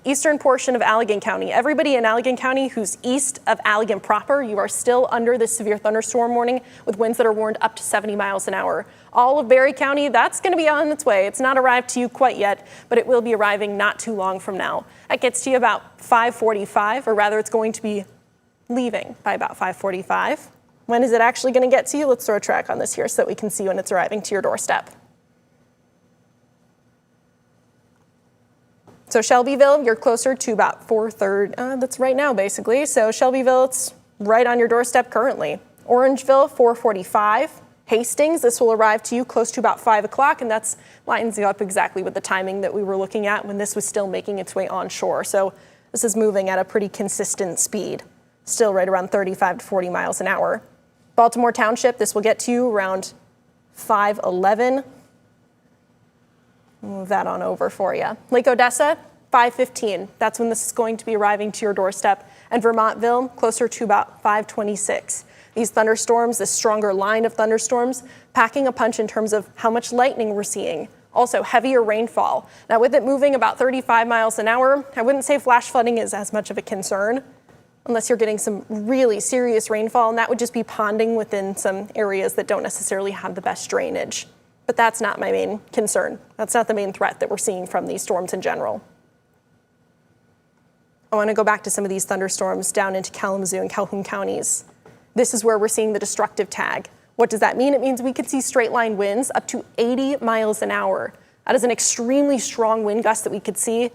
Eastern portion of Allegan County. Everybody in Allegan County who's east of Allegan proper, you are still under this severe thunderstorm warning with winds that are warned up to 70 miles an hour. All of Barrie County, that's going to be on its way. It's not arrived to you quite yet, but it will be arriving not too long from now. That gets to you about 5:45, or rather it's going to be leaving by about 5:45. When is it actually going to get to you? Let's throw a track on this here so that we can see when it's arriving to your doorstep. So Shelbyville, you're closer to about 4:30. That's right now, basically. So Shelbyville, it's right on your doorstep currently. Orangeville, 4:45. Hastings, this will arrive to you close to about 5 o'clock, and that's lines up exactly with the timing that we were looking at when this was still making its way onshore. So this is moving at a pretty consistent speed, still right around 35 to 40 miles an hour. Baltimore Township, this will get to you around 5:11. Move that on over for you. Lake Odessa, 5:15. That's when this is going to be arriving to your doorstep. And Vermontville, closer to about 5:26. These thunderstorms, this stronger line of thunderstorms, packing a punch in terms of how much lightning we're seeing. Also, heavier rainfall. Now, with it moving about 35 miles an hour, I wouldn't say flash flooding is as much of a concern, unless you're getting some really serious rainfall, and that would just be ponding within some areas that don't necessarily have the best drainage. But that's not my main concern. That's not the main threat that we're seeing from these storms in general. I want to go back to some of these thunderstorms down into Kalamazoo and Calhoun counties. This is where we're seeing the destructive tag. What does that mean? It means we could see straight line winds up to 80 miles an hour. That is an extremely strong wind gust that we could see.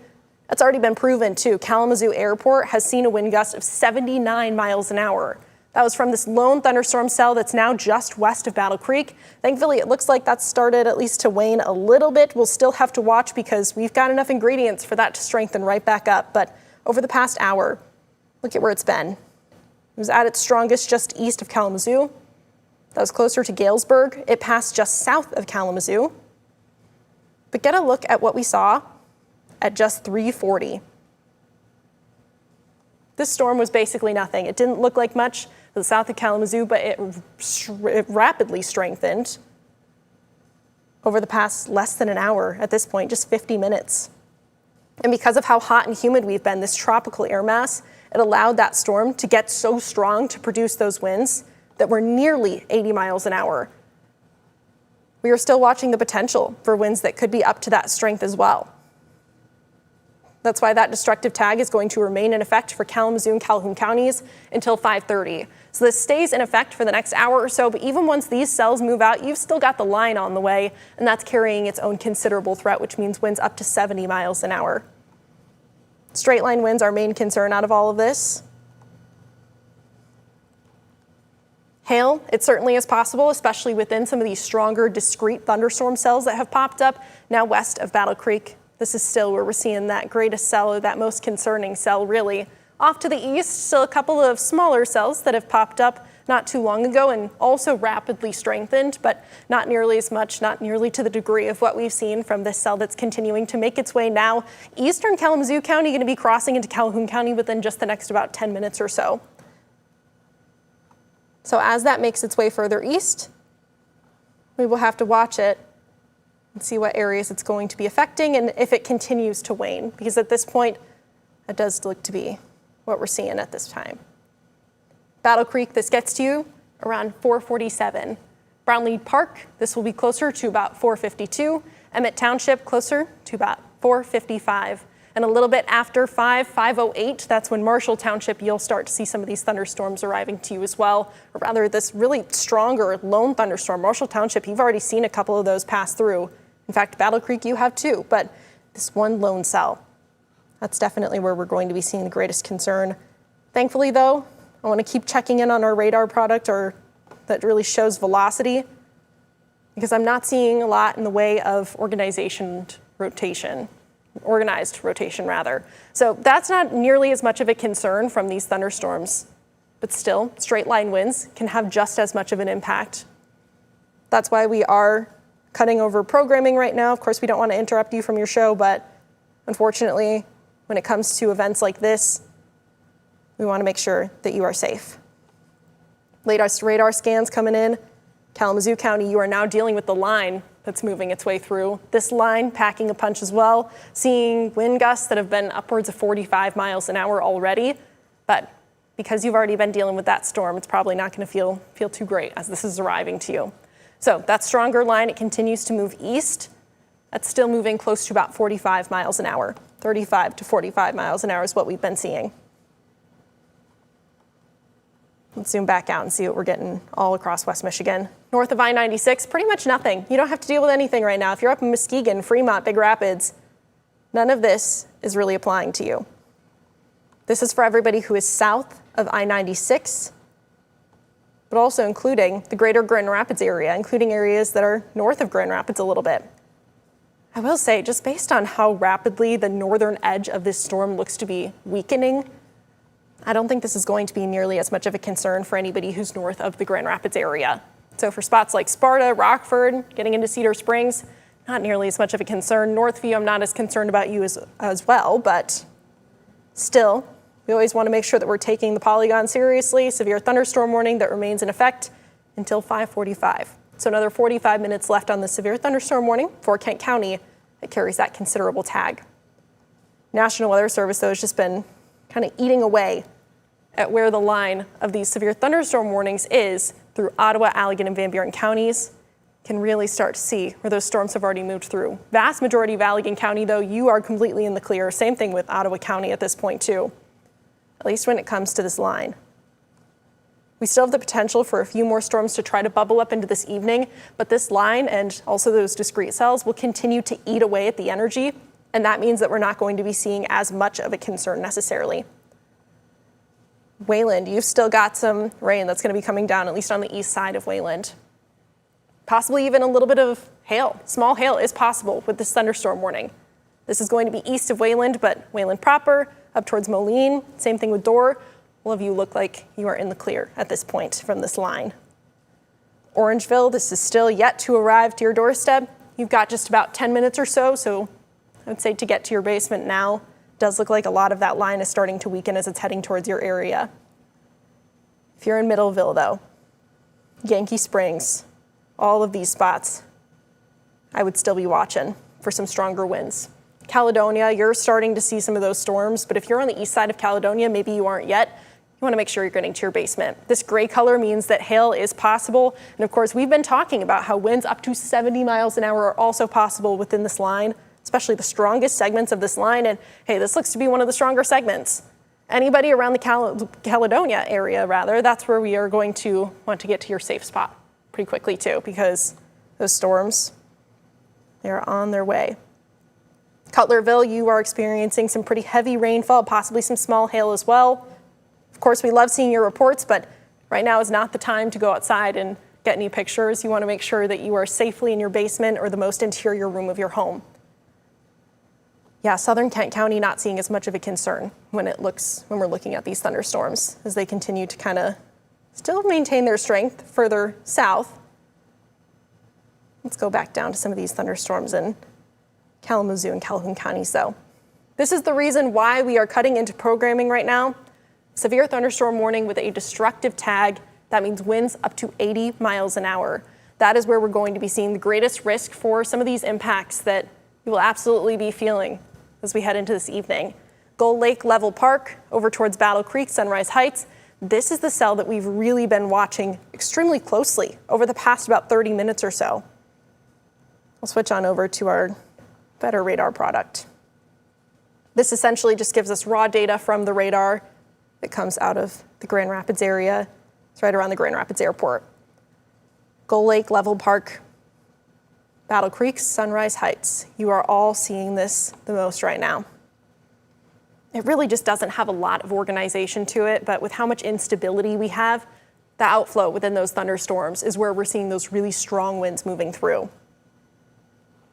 That's already been proven too. Kalamazoo Airport has seen a wind gust of 79 miles an hour. That was from this lone thunderstorm cell that's now just west of Battle Creek. Thankfully, it looks like that's started at least to wane a little bit. We'll still have to watch because we've got enough ingredients for that to strengthen right back up. But over the past hour, look at where it's been. It was at its strongest just east of Kalamazoo. That was closer to Galesburg. It passed just south of Kalamazoo. But get a look at what we saw at just 3:40. This storm was basically nothing. It didn't look like much to the south of Kalamazoo, but it rapidly strengthened over the past less than an hour at this point, just 50 minutes. And because of how hot and humid we've been, this tropical air mass, it allowed that storm to get so strong to produce those winds that were nearly 80 miles an hour. We are still watching the potential for winds that could be up to that strength as well. That's why that destructive tag is going to remain in effect for Kalamazoo and Calhoun counties until 5:30. So this stays in effect for the next hour or so, but even once these cells move out, you've still got the line on the way, and that's carrying its own considerable threat, which means winds up to 70 miles an hour. Straight line winds, our main concern out of all of this. Hail, it certainly is possible, especially within some of these stronger, discrete thunderstorm cells that have popped up now west of Battle Creek. This is still where we're seeing that greatest cell, or that most concerning cell, really. Off to the east, still a couple of smaller cells that have popped up not too long ago and also rapidly strengthened, but not nearly as much, not nearly to the degree of what we've seen from this cell that's continuing to make its way now. Eastern Kalamazoo County going to be crossing into Calhoun County within just the next about 10 minutes or so. So as that makes its way further east, we will have to watch it and see what areas it's going to be affecting and if it continues to wane, because at this point, it does look to be what we're seeing at this time. Battle Creek, this gets to you around 4:47. Brownlee Park, this will be closer to about 4:52. Emmett Township, closer to about 4:55. And a little bit after 5:08, that's when Marshall Township, you'll start to see some of these thunderstorms arriving to you as well, or rather this really stronger lone thunderstorm. Marshall Township, you've already seen a couple of those pass through. In fact, Battle Creek, you have too, but this one lone cell, that's definitely where we're going to be seeing the greatest concern. Thankfully though, I want to keep checking in on our radar product that really shows velocity, because I'm not seeing a lot in the way of organization rotation. organized rotation rather. So that's not nearly as much of a concern from these thunderstorms, but still, straight line winds can have just as much of an impact. That's why we are cutting over programming right now. Of course, we don't want to interrupt you from your show, but unfortunately, when it comes to events like this, we want to make sure that you are safe. Latest radar scans coming in. Kalamazoo County, you are now dealing with the line that's moving its way through. This line packing a punch as well, seeing wind gusts that have been upwards of 45 miles an hour already. But because you've already been dealing with that storm, it's probably not going to feel too great as this is arriving to you. So that stronger line, it continues to move east. That's still moving close to about 45 miles an hour. 35 to 45 miles an hour is what we've been seeing. Let's zoom back out and see what we're getting all across West Michigan. North of I-96, pretty much nothing. You don't have to deal with anything right now. If you're up in Muskegon, Fremont, Big Rapids, none of this is really applying to you. This is for everybody who is south of I-96, but also including the greater Grand Rapids area, including areas that are north of Grand Rapids a little bit. I will say, just based on how rapidly the northern edge of this storm looks to be weakening, I don't think this is going to be nearly as much of a concern for anybody who's north of the Grand Rapids area. So for spots like Sparta, Rockford, getting into Cedar Springs, not nearly as much of a concern. Northview, I'm not as concerned about you as well, but still, we always want to make sure that we're taking the polygon seriously. Severe thunderstorm warning that remains in effect until 5:45. So another 45 minutes left on the severe thunderstorm warning for Kent County that carries that considerable tag. National Weather Service, though, has just been kind of eating away at where the line of these severe thunderstorm warnings is through Ottawa, Allegan, and Van Buren counties. Can really start to see where those storms have already moved through. Vast majority of Allegan County, though, you are completely in the clear. Same thing with Ottawa County at this point, too, at least when it comes to this line. We still have the potential for a few more storms to try to bubble up into this evening, but this line and also those discrete cells will continue to eat away at the energy, and that means that we're not going to be seeing as much of a concern necessarily. Wayland, you've still got some rain that's going to be coming down, at least on the east side of Wayland. Possibly even a little bit of hail. Small hail is possible with this thunderstorm warning. This is going to be east of Wayland, but Wayland proper, up towards Moline, same thing with Dorr. All of you look like you are in the clear at this point from this line. Orangeville, this is still yet to arrive to your doorstep. You've got just about 10 minutes or so I would say to get to your basement now. It does look like a lot of that line is starting to weaken as it's heading towards your area. If you're in Middleville, though, Yankee Springs, all of these spots, I would still be watching for some stronger winds. Caledonia, you're starting to see some of those storms, but if you're on the east side of Caledonia, maybe you aren't yet, you want to make sure you're getting to your basement. This gray color means that hail is possible. And of course, we've been talking about how winds up to 70 miles an hour are also possible within this line, especially the strongest segments of this line. And hey, this looks to be one of the stronger segments. Anybody around the Caledonia area, rather, that's where we are going to want to get to your safe spot pretty quickly too, because those storms, they're on their way. Cutlerville, you are experiencing some pretty heavy rainfall, possibly some small hail as well. Of course, we love seeing your reports, but right now is not the time to go outside and get any pictures. You want to make sure that you are safely in your basement or the most interior room of your home. Yeah, southern Kent County not seeing as much of a concern when we're looking at these thunderstorms as they continue to kind of still maintain their strength further south. Let's go back down to some of these thunderstorms in Kalamazoo and Calhoun counties, though. This is the reason why we are cutting into programming right now. Severe thunderstorm warning with a destructive tag. That means winds up to 80 miles an hour. That is where we're going to be seeing the greatest risk for some of these impacts that you will absolutely be feeling as we head into this evening. Gull Lake Level Park over towards Battle Creek, Sunrise Heights. This is the cell that we've really been watching extremely closely over the past about 30 minutes or so. We'll switch on over to our better radar product. This essentially just gives us raw data from the radar that comes out of the Grand Rapids area. It's right around the Grand Rapids Airport. Gull Lake, Level Park, Battle Creek, Sunrise Heights. You are all seeing this the most right now. It really just doesn't have a lot of organization to it, but with how much instability we have, the outflow within those thunderstorms is where we're seeing those really strong winds moving through.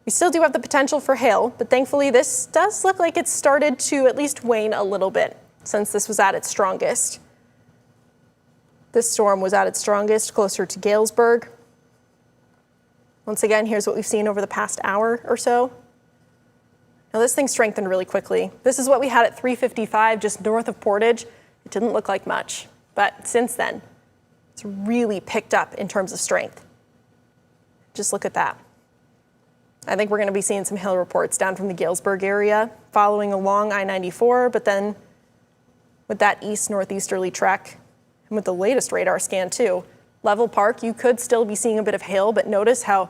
We still do have the potential for hail, but thankfully this does look like it's started to at least wane a little bit since this was at its strongest. This storm was at its strongest closer to Galesburg. Once again, here's what we've seen over the past hour or so. Now this thing strengthened really quickly. This is what we had at 3:55 just north of Portage. It didn't look like much, but since then, it's really picked up in terms of strength. Just look at that. I think we're going to be seeing some hail reports down from the Galesburg area following along I-94, but then with that east-northeasterly trek and with the latest radar scan too, Level Park, you could still be seeing a bit of hail, but notice how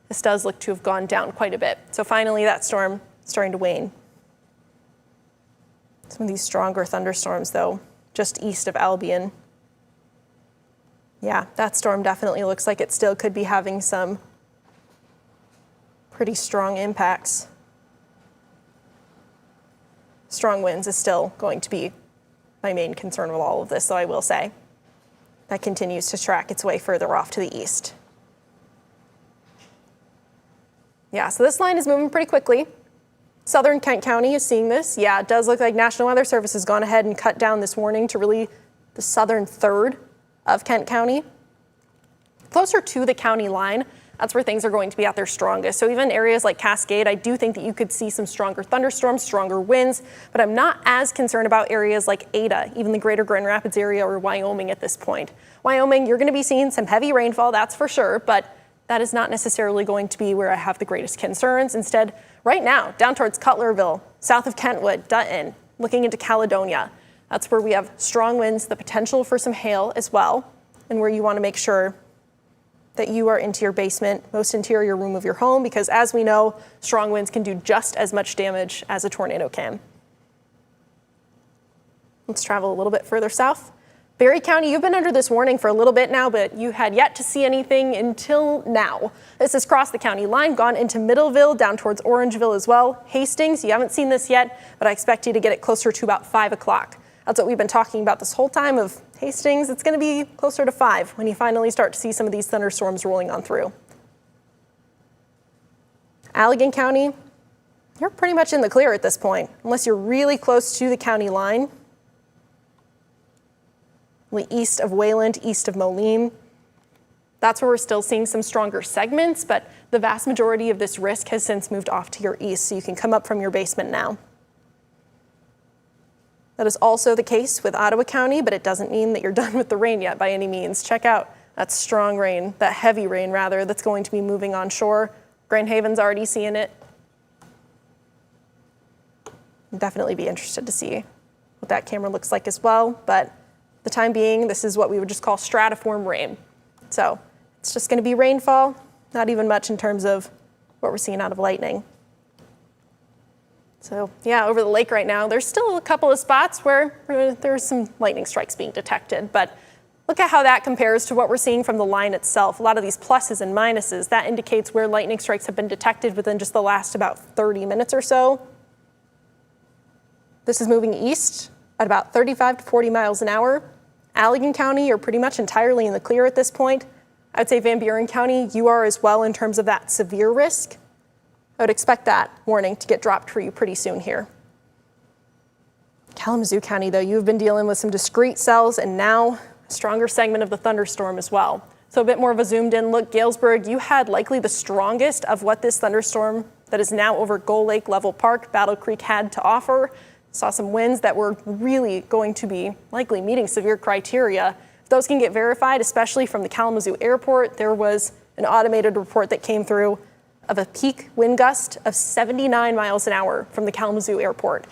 this does look to have gone down quite a bit. So finally that storm starting to wane. Some of these stronger thunderstorms though, just east of Albion. Yeah, that storm definitely looks like it still could be having some pretty strong impacts. Strong winds is still going to be my main concern with all of this, though I will say. That continues to track its way further off to the east. Yeah, so this line is moving pretty quickly. Southern Kent County is seeing this. Yeah, it does look like National Weather Service has gone ahead and cut down this warning to really the southern third of Kent County. Closer to the county line, that's where things are going to be at their strongest. So even areas like Cascade, I do think that you could see some stronger thunderstorms, stronger winds, but I'm not as concerned about areas like Ada, even the greater Grand Rapids area or Wyoming at this point. Wyoming, you're going to be seeing some heavy rainfall, that's for sure, but that is not necessarily going to be where I have the greatest concerns. Instead, right now, down towards Cutlerville, south of Kentwood, Dutton, looking into Caledonia, that's where we have strong winds, the potential for some hail as well, and where you want to make sure that you are into your basement, most interior room of your home, because as we know, strong winds can do just as much damage as a tornado can. Let's travel a little bit further south. Berry County, you've been under this warning for a little bit now, but you had yet to see anything until now. This has crossed the county line, gone into Middleville, down towards Orangeville as well. Hastings, you haven't seen this yet, but I expect you to get it closer to about 5 o'clock. That's what we've been talking about this whole time of Hastings. It's going to be closer to 5 when you finally start to see some of these thunderstorms rolling on through. Allegan County, you're pretty much in the clear at this point, unless you're really close to the county line. East of Wayland, east of Moline. That's where we're still seeing some stronger segments, but the vast majority of this risk has since moved off to your east, so you can come up from your basement now. That is also the case with Ottawa County, but it doesn't mean that you're done with the rain yet by any means. Check out that strong rain, that heavy rain rather, that's going to be moving on shore. Grand Haven's already seeing it. I'll definitely be interested to see what that camera looks like as well, but the time being, this is what we would just call stratiform rain. So it's just going to be rainfall, not even much in terms of what we're seeing out of lightning. So yeah, over the lake right now, there's still a couple of spots where there's some lightning strikes being detected, but look at how that compares to what we're seeing from the line itself. A lot of these pluses and minuses, that indicates where lightning strikes have been detected within just the last about 30 minutes or so. This is moving east at about 35 to 40 miles an hour. Allegan County, you're pretty much entirely in the clear at this point. I would say Van Buren County, you are as well in terms of that severe risk. I would expect that warning to get dropped for you pretty soon here. Kalamazoo County, though, you've been dealing with some discrete cells and now a stronger segment of the thunderstorm as well. So a bit more of a zoomed in look. Galesburg, you had likely the strongest of what this thunderstorm that is now over Gull Lake, Level Park, Battle Creek had to offer. Saw some winds that were really going to be likely meeting severe criteria. If those can get verified, especially from the Kalamazoo airport, there was an automated report that came through of a peak wind gust of 79 miles an hour from the Kalamazoo airport.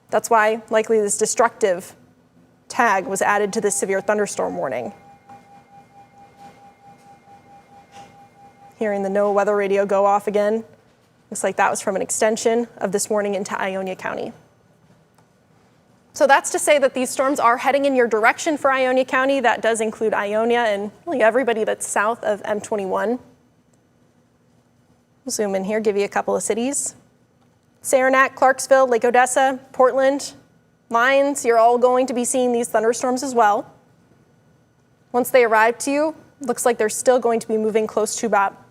That's why likely this destructive tag was added to this severe thunderstorm warning. Hearing the NOAA weather radio go off again. Looks like that was from an extension of this warning into Ionia County. So that's to say that these storms are heading in your direction for Ionia County. That does include Ionia and really everybody that's south of M21. We'll zoom in here, give you a couple of cities. Saranac, Clarksville, Lake Odessa, Portland, Lyons, you're all going to be seeing these thunderstorms as well. Once they arrive to you, looks like they're still going to be moving close to about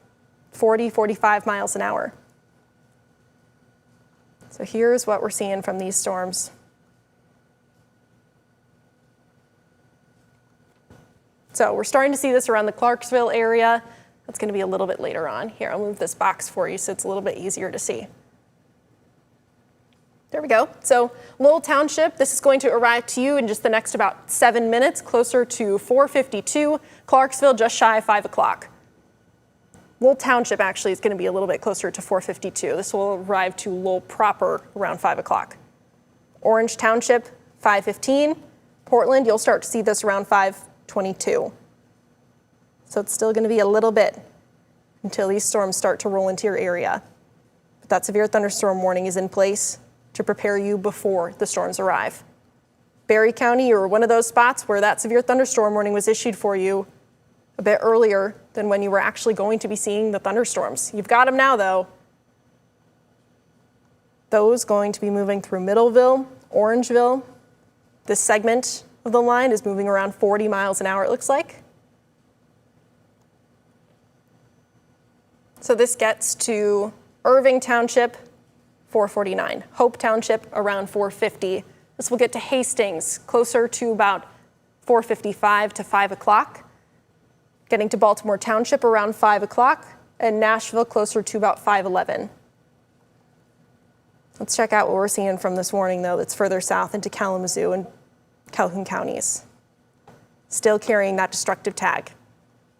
40, 45 miles an hour. So here's what we're seeing from these storms. So we're starting to see this around the Clarksville area. That's going to be a little bit later on. Here, I'll move this box for you so it's a little bit easier to see. There we go. So Lowell Township, this is going to arrive to you in just the next about 7 minutes, closer to 4:52. Clarksville just shy of 5 o'clock. Lowell Township actually is going to be a little bit closer to 4:52. This will arrive to Lowell proper around 5 o'clock. Orange Township, 5:15. Portland, you'll start to see this around 5:22. So it's still going to be a little bit until these storms start to roll into your area. But that severe thunderstorm warning is in place to prepare you before the storms arrive. Berry County, you're one of those spots where that severe thunderstorm warning was issued for you a bit earlier than when you were actually going to be seeing the thunderstorms. You've got them now, though. Those going to be moving through Middleville, Orangeville. This segment of the line is moving around 40 miles an hour, it looks like. So this gets to Irving Township, 4:49. Hope Township, around 4:50. This will get to Hastings, closer to about 4:55 to 5 o'clock. Getting to Baltimore Township around 5 o'clock, and Nashville closer to about 5:11. Let's check out what we're seeing from this warning, though, that's further south into Kalamazoo and Calhoun counties. Still carrying that destructive tag.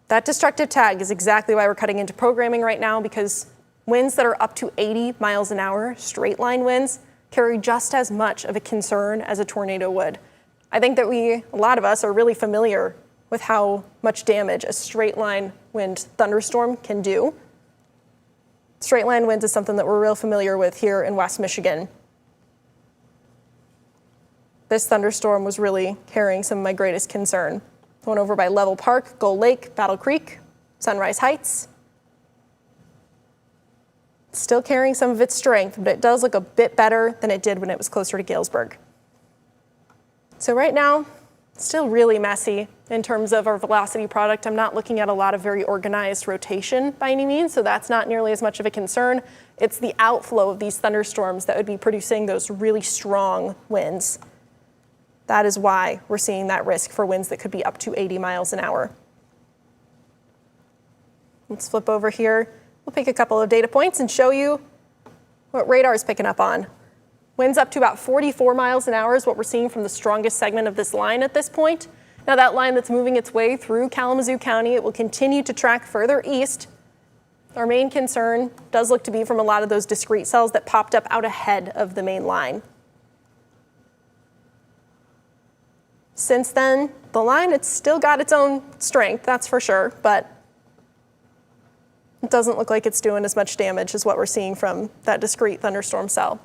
That destructive tag is exactly why we're cutting into programming right now, because winds that are up to 80 miles an hour, straight line winds, carry just as much of a concern as a tornado would. I think that a lot of us are really familiar with how much damage a straight line wind thunderstorm can do. Straight line winds is something that we're real familiar with here in West Michigan. This thunderstorm was really carrying some of my greatest concern. Going over by Level Park, Gull Lake, Battle Creek, Sunrise Heights. Still carrying some of its strength, but it does look a bit better than it did when it was closer to Galesburg. So right now, still really messy in terms of our velocity product. I'm not looking at a lot of very organized rotation by any means, so that's not nearly as much of a concern. It's the outflow of these thunderstorms that would be producing those really strong winds. That is why we're seeing that risk for winds that could be up to 80 miles an hour. Let's flip over here. We'll pick a couple of data points and show you what radar is picking up on. Winds up to about 44 miles an hour is what we're seeing from the strongest segment of this line at this point. Now that line that's moving its way through Kalamazoo County, it will continue to track further east. Our main concern does look to be from a lot of those discrete cells that popped up out ahead of the main line. Since then, the line, it's still got its own strength, that's for sure, but it doesn't look like it's doing as much damage as what we're seeing from that discrete thunderstorm cell.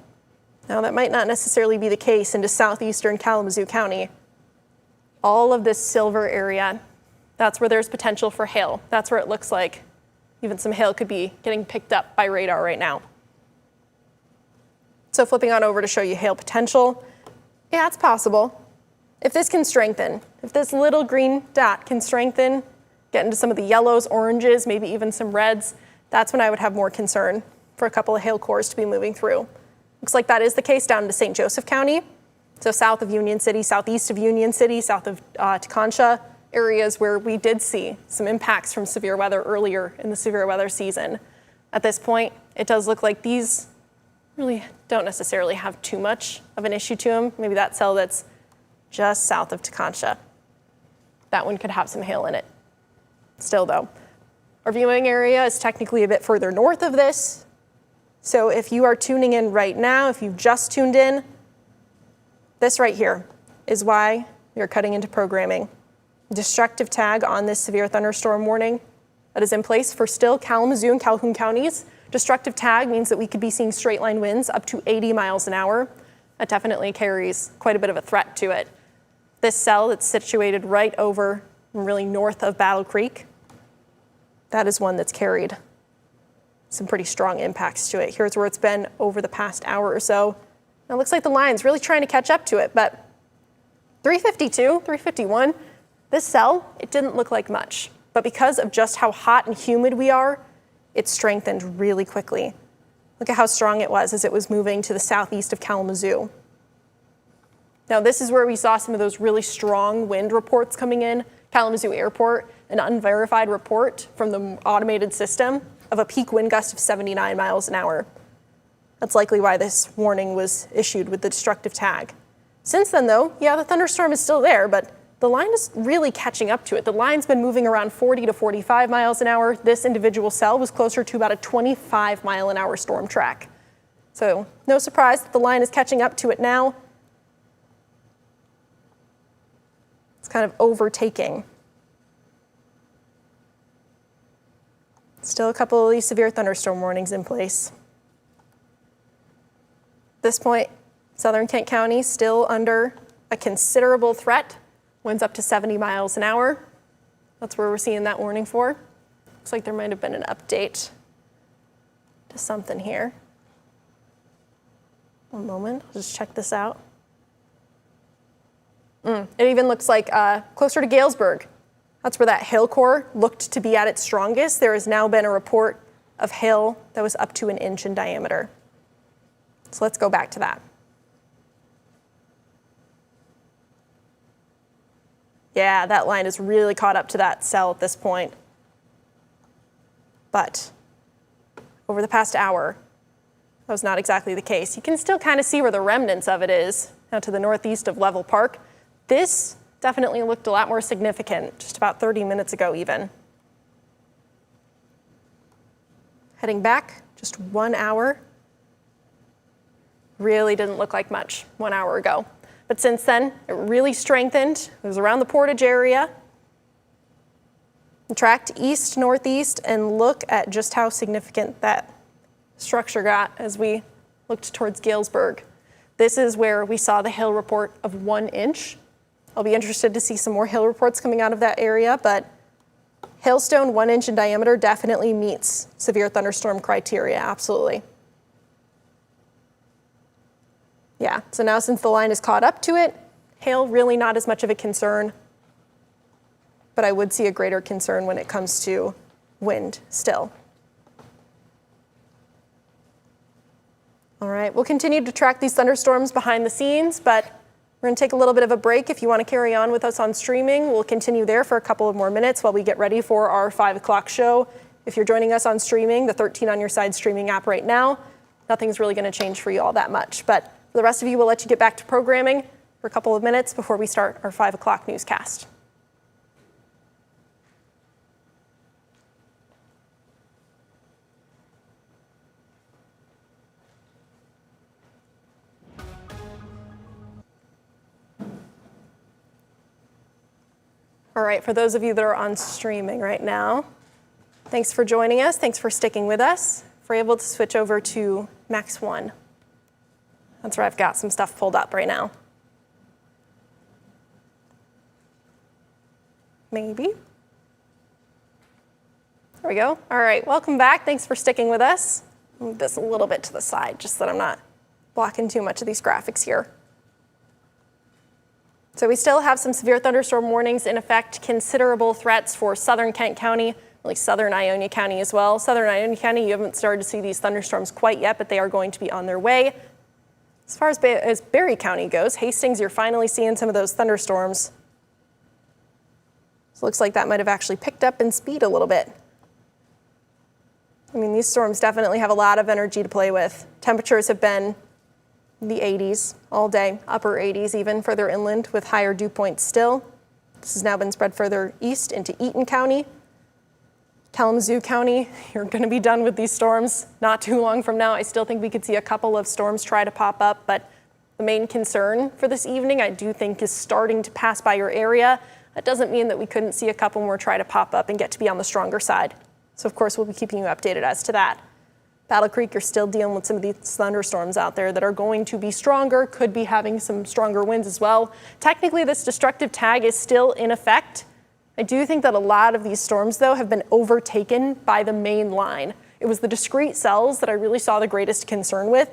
Now, that might not necessarily be the case into southeastern Kalamazoo County. All of this silver area, that's where there's potential for hail. That's where it looks like even some hail could be getting picked up by radar right now. So flipping on over to show you hail potential. Yeah, it's possible. If this can strengthen, if this little green dot can strengthen, get into some of the yellows, oranges, maybe even some reds, that's when I would have more concern for a couple of hail cores to be moving through. Looks like that is the case down to St. Joseph County. So south of Union City, southeast of Union City, south of Tecumseh, areas where we did see some impacts from severe weather earlier in the severe weather season. At this point, it does look like these really don't necessarily have too much of an issue to them. Maybe that cell that's just south of Tecumseh. That one could have some hail in it. Still though, our viewing area is technically a bit further north of this. So if you are tuning in right now, if you've just tuned in, this right here is why you're cutting into programming. Destructive tag on this severe thunderstorm warning that is in place for still Kalamazoo and Calhoun counties. Destructive tag means that we could be seeing straight line winds up to 80 miles an hour. That definitely carries quite a bit of a threat to it. This cell that's situated right over, really north of Battle Creek, that is one that's carried some pretty strong impacts to it. Here's where it's been over the past hour or so. Now it looks like the line's really trying to catch up to it, but 352, 351, this cell, it didn't look like much. But because of just how hot and humid we are, it strengthened really quickly. Look at how strong it was as it was moving to the southeast of Kalamazoo. Now, this is where we saw some of those really strong wind reports coming in. Kalamazoo Airport, an unverified report from the automated system of a peak wind gust of 79 miles an hour. That's likely why this warning was issued with the destructive tag. Since then, though, yeah, the thunderstorm is still there, but the line is really catching up to it. The line's been moving around 40 to 45 miles an hour. This individual cell was closer to about a 25 mile an hour storm track. So no surprise that the line is catching up to it now. It's kind of overtaking. Still a couple of these severe thunderstorm warnings in place. At this point, southern Kent County still under a considerable threat. Winds up to 70 miles an hour. That's where we're seeing that warning for. Looks like there might have been an update to something here. One moment, I'll just check this out. It even looks like closer to Galesburg. That's where that hail core looked to be at its strongest. There has now been a report of hail that was up to 1 inch in diameter. So let's go back to that. Yeah, that line is really caught up to that cell at this point. But over the past hour, that was not exactly the case. You can still kind of see where the remnants of it is, now to the northeast of Level Park. This definitely looked a lot more significant just about 30 minutes ago even. Heading back just 1 hour, really didn't look like much 1 hour ago. But since then, it really strengthened. It was around the Portage area. Tracked east, northeast, and look at just how significant that structure got as we looked towards Galesburg. This is where we saw the hail report of 1 inch. I'll be interested to see some more hail reports coming out of that area, but hailstone 1 inch in diameter definitely meets severe thunderstorm criteria, absolutely. Yeah, so now since the line is caught up to it, hail really not as much of a concern, but I would see a greater concern when it comes to wind still. All right, we'll continue to track these thunderstorms behind the scenes, but we're going to take a little bit of a break. If you want to carry on with us on streaming, we'll continue there for a couple of more minutes while we get ready for our 5 o'clock show. If you're joining us on streaming, the 13 on your side streaming app right now, nothing's really going to change for you all that much. But for the rest of you, we'll let you get back to programming for a couple of minutes before we start our 5 o'clock newscast. All right, for those of you that are on streaming right now, thanks for joining us. Thanks for sticking with us. If we're able to switch over to Max 1. That's where I've got some stuff pulled up right now. Maybe. There we go. All right, welcome back. Thanks for sticking with us. Move this a little bit to the side just so that I'm not blocking too much of these graphics here. So we still have some severe thunderstorm warnings in effect, considerable threats for southern Kent County, really southern Ionia County as well. Southern Ionia County, you haven't started to see these thunderstorms quite yet, but they are going to be on their way. As far as Berry County goes, Hastings, you're finally seeing some of those thunderstorms. So it looks like that might have actually picked up in speed a little bit. I mean, these storms definitely have a lot of energy to play with. Temperatures have been in the 80s all day, upper 80s even further inland with higher dew points still. This has now been spread further east into Eaton County. Kalamazoo County, you're going to be done with these storms not too long from now. I still think we could see a couple of storms try to pop up, but the main concern for this evening I do think is starting to pass by your area. That doesn't mean that we couldn't see a couple more try to pop up and get to be on the stronger side. So of course we'll be keeping you updated as to that. Battle Creek, you're still dealing with some of these thunderstorms out there that are going to be stronger, could be having some stronger winds as well. Technically, this destructive tag is still in effect. I do think that a lot of these storms, though, have been overtaken by the main line. It was the discrete cells that I really saw the greatest concern with.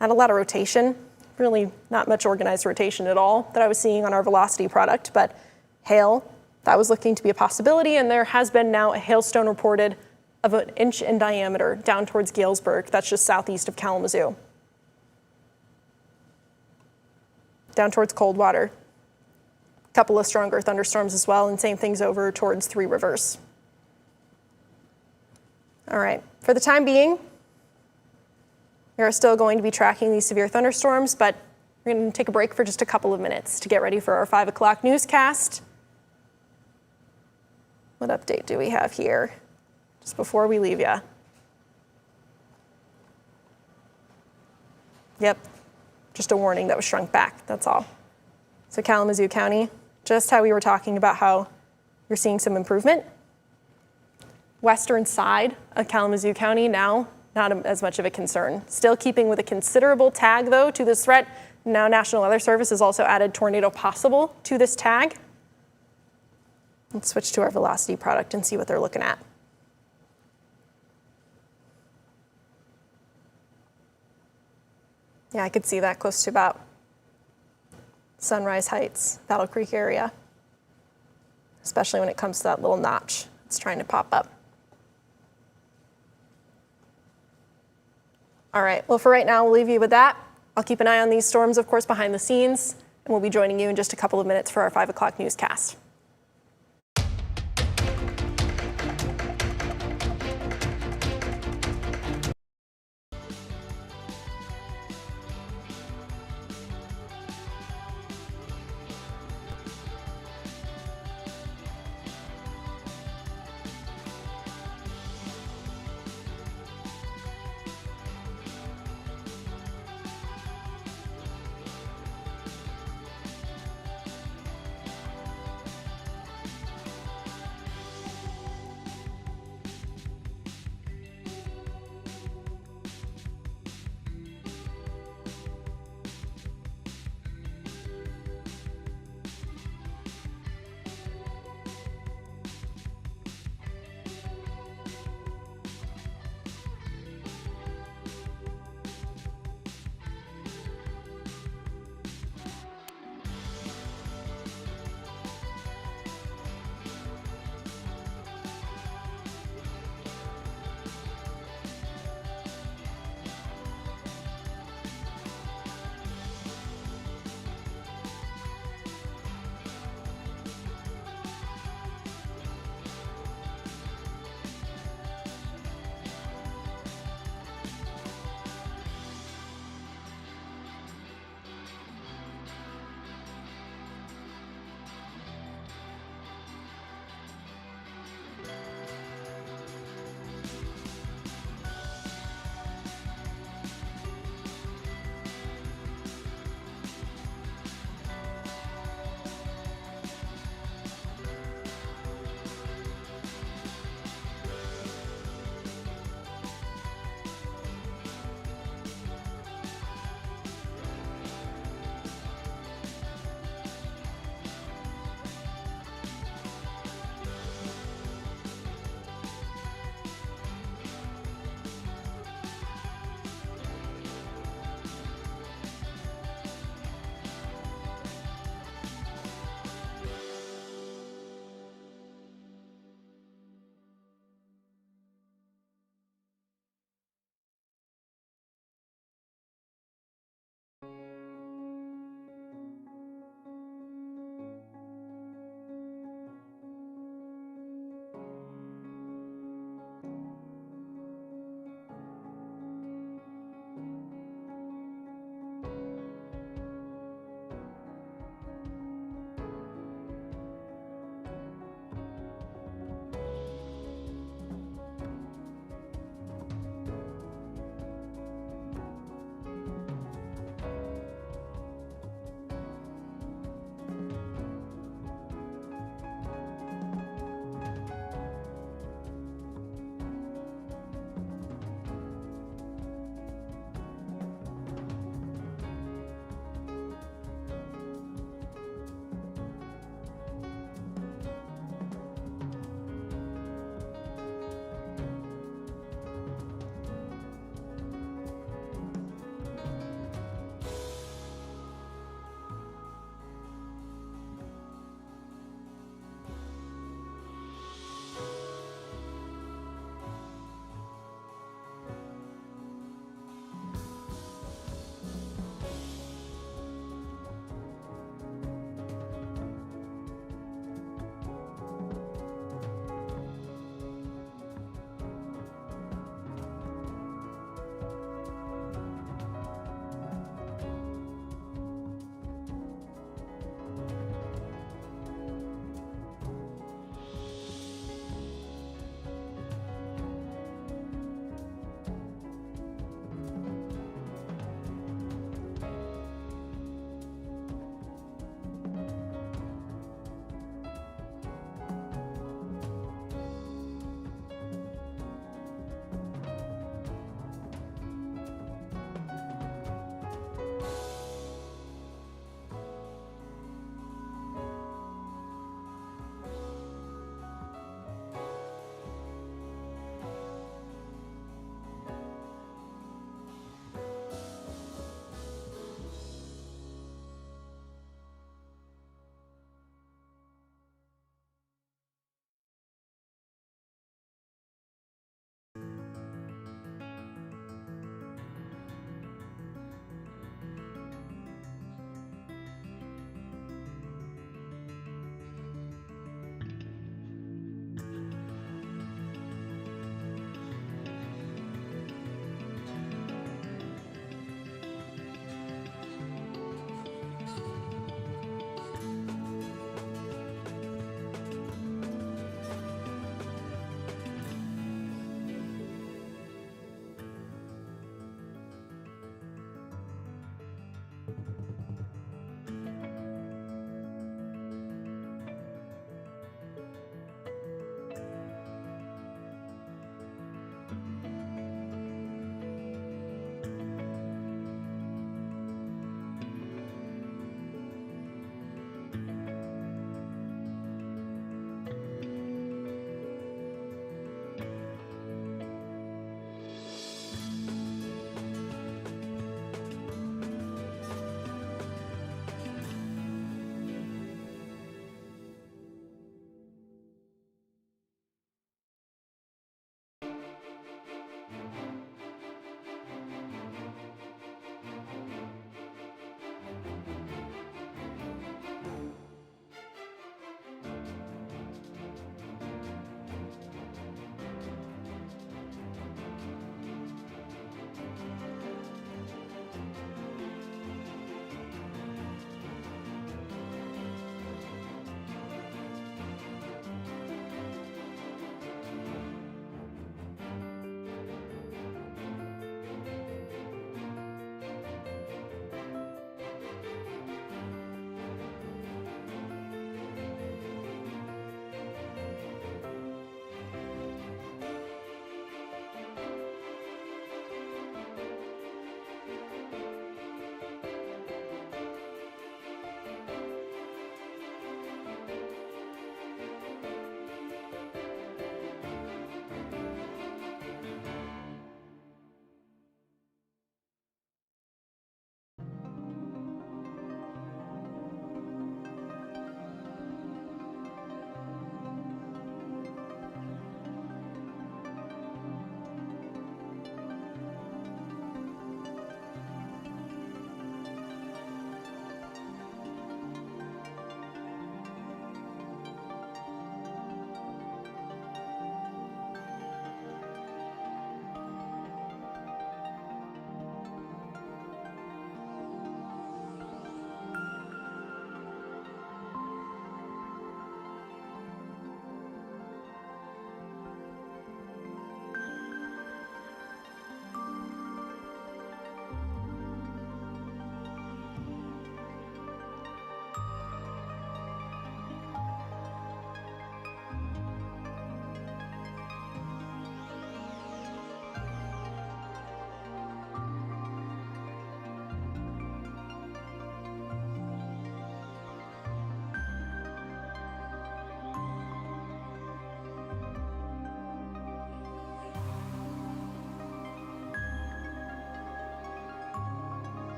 Not a lot of rotation, really not much organized rotation at all that I was seeing on our velocity product, but hail, that was looking to be a possibility, and there has been now a hailstone reported of an inch in diameter down towards Galesburg. That's just southeast of Kalamazoo. Down towards Coldwater. A couple of stronger thunderstorms as well, and same things over towards Three Rivers. All right, for the time being, we are still going to be tracking these severe thunderstorms, but we're going to take a break for just a couple of minutes to get ready for our 5 o'clock newscast. What update do we have here? Just before we leave you. Yep, just a warning that was shrunk back, that's all. So Kalamazoo County, just how we were talking about how you're seeing some improvement. Western side of Kalamazoo County now, not as much of a concern. Still keeping with a considerable tag though to this threat. Now National Weather Service has also added tornado possible to this tag. Let's switch to our velocity product and see what they're looking at. Yeah, I could see that close to about Sunrise Heights, Battle Creek area, especially when it comes to that little notch it's trying to pop up. All right, well, for right now, we'll leave you with that. I'll keep an eye on these storms, of course, behind the scenes, and we'll be joining you in just a couple of minutes for our 5 o'clock newscast.